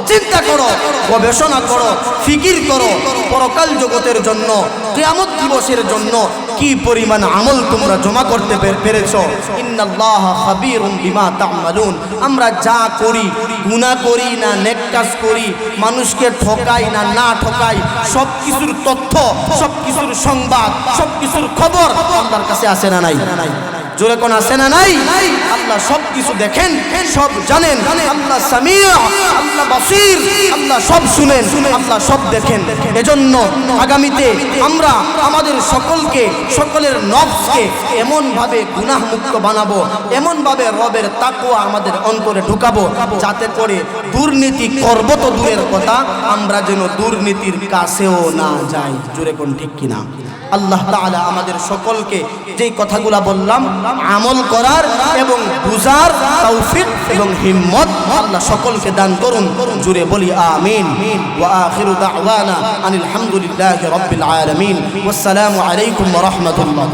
চিন্তা করো, গবেষণা করো, ফিকির করো, পরকাল জগতের জন্য, কিয়ামত দিবসের জন্য কি পরিমাণ আমল তোমরা জমা করতে পেরেছো। ইন্নাল্লাহা খাবীরুম বিমা তা'মালুন। আমরা যা করি, গুনাহ করি না নেক কাজ করি, মানুষকে ঠকাই না না ঠকাই, সব কিছুর তথ্য, সব কিছুর সংবাদ, সব কিছুর খবর আল্লাহর কাছে আছে না নাই? জোরে কোন আছে না নাই? আল্লাহ সব কিছু দেখেন, সব জানেন। আল্লাহ সামিউ, আল্লাহ বাসীর, আল্লাহ সব শুনেন, আল্লাহ সব দেখেন। এজন্য আগামীতে আমরা আমাদের সকলকে, সকলের নফসকে এমন ভাবে গুনাহ মুক্ত বানাবো, এমন ভাবে রবের তাকওয়া আমাদের অন্তরে ঢুকাবো, যাতে করে দুর্নীতি করব তো দূরের কথা, আমরা যেন দুর্নীতির কাছেও না যাই। জোরে কোন ঠিক কিনা? আল্লাহ তাআলা আমাদের সকলকে যেই কথাগুলা বললাম আমল করার এবং বুঝার তৌফিক এবং হিম্মত আল্লাহ সকলকে দান করুন। জুড়ে বলি আমিন। ওয়া আখিরু দাওয়ানা আনিল হামদুলিল্লাহি রাব্বিল আলামিন। ওয়াসসালামু আলাইকুম ওয়া রাহমাতুল্লাহ।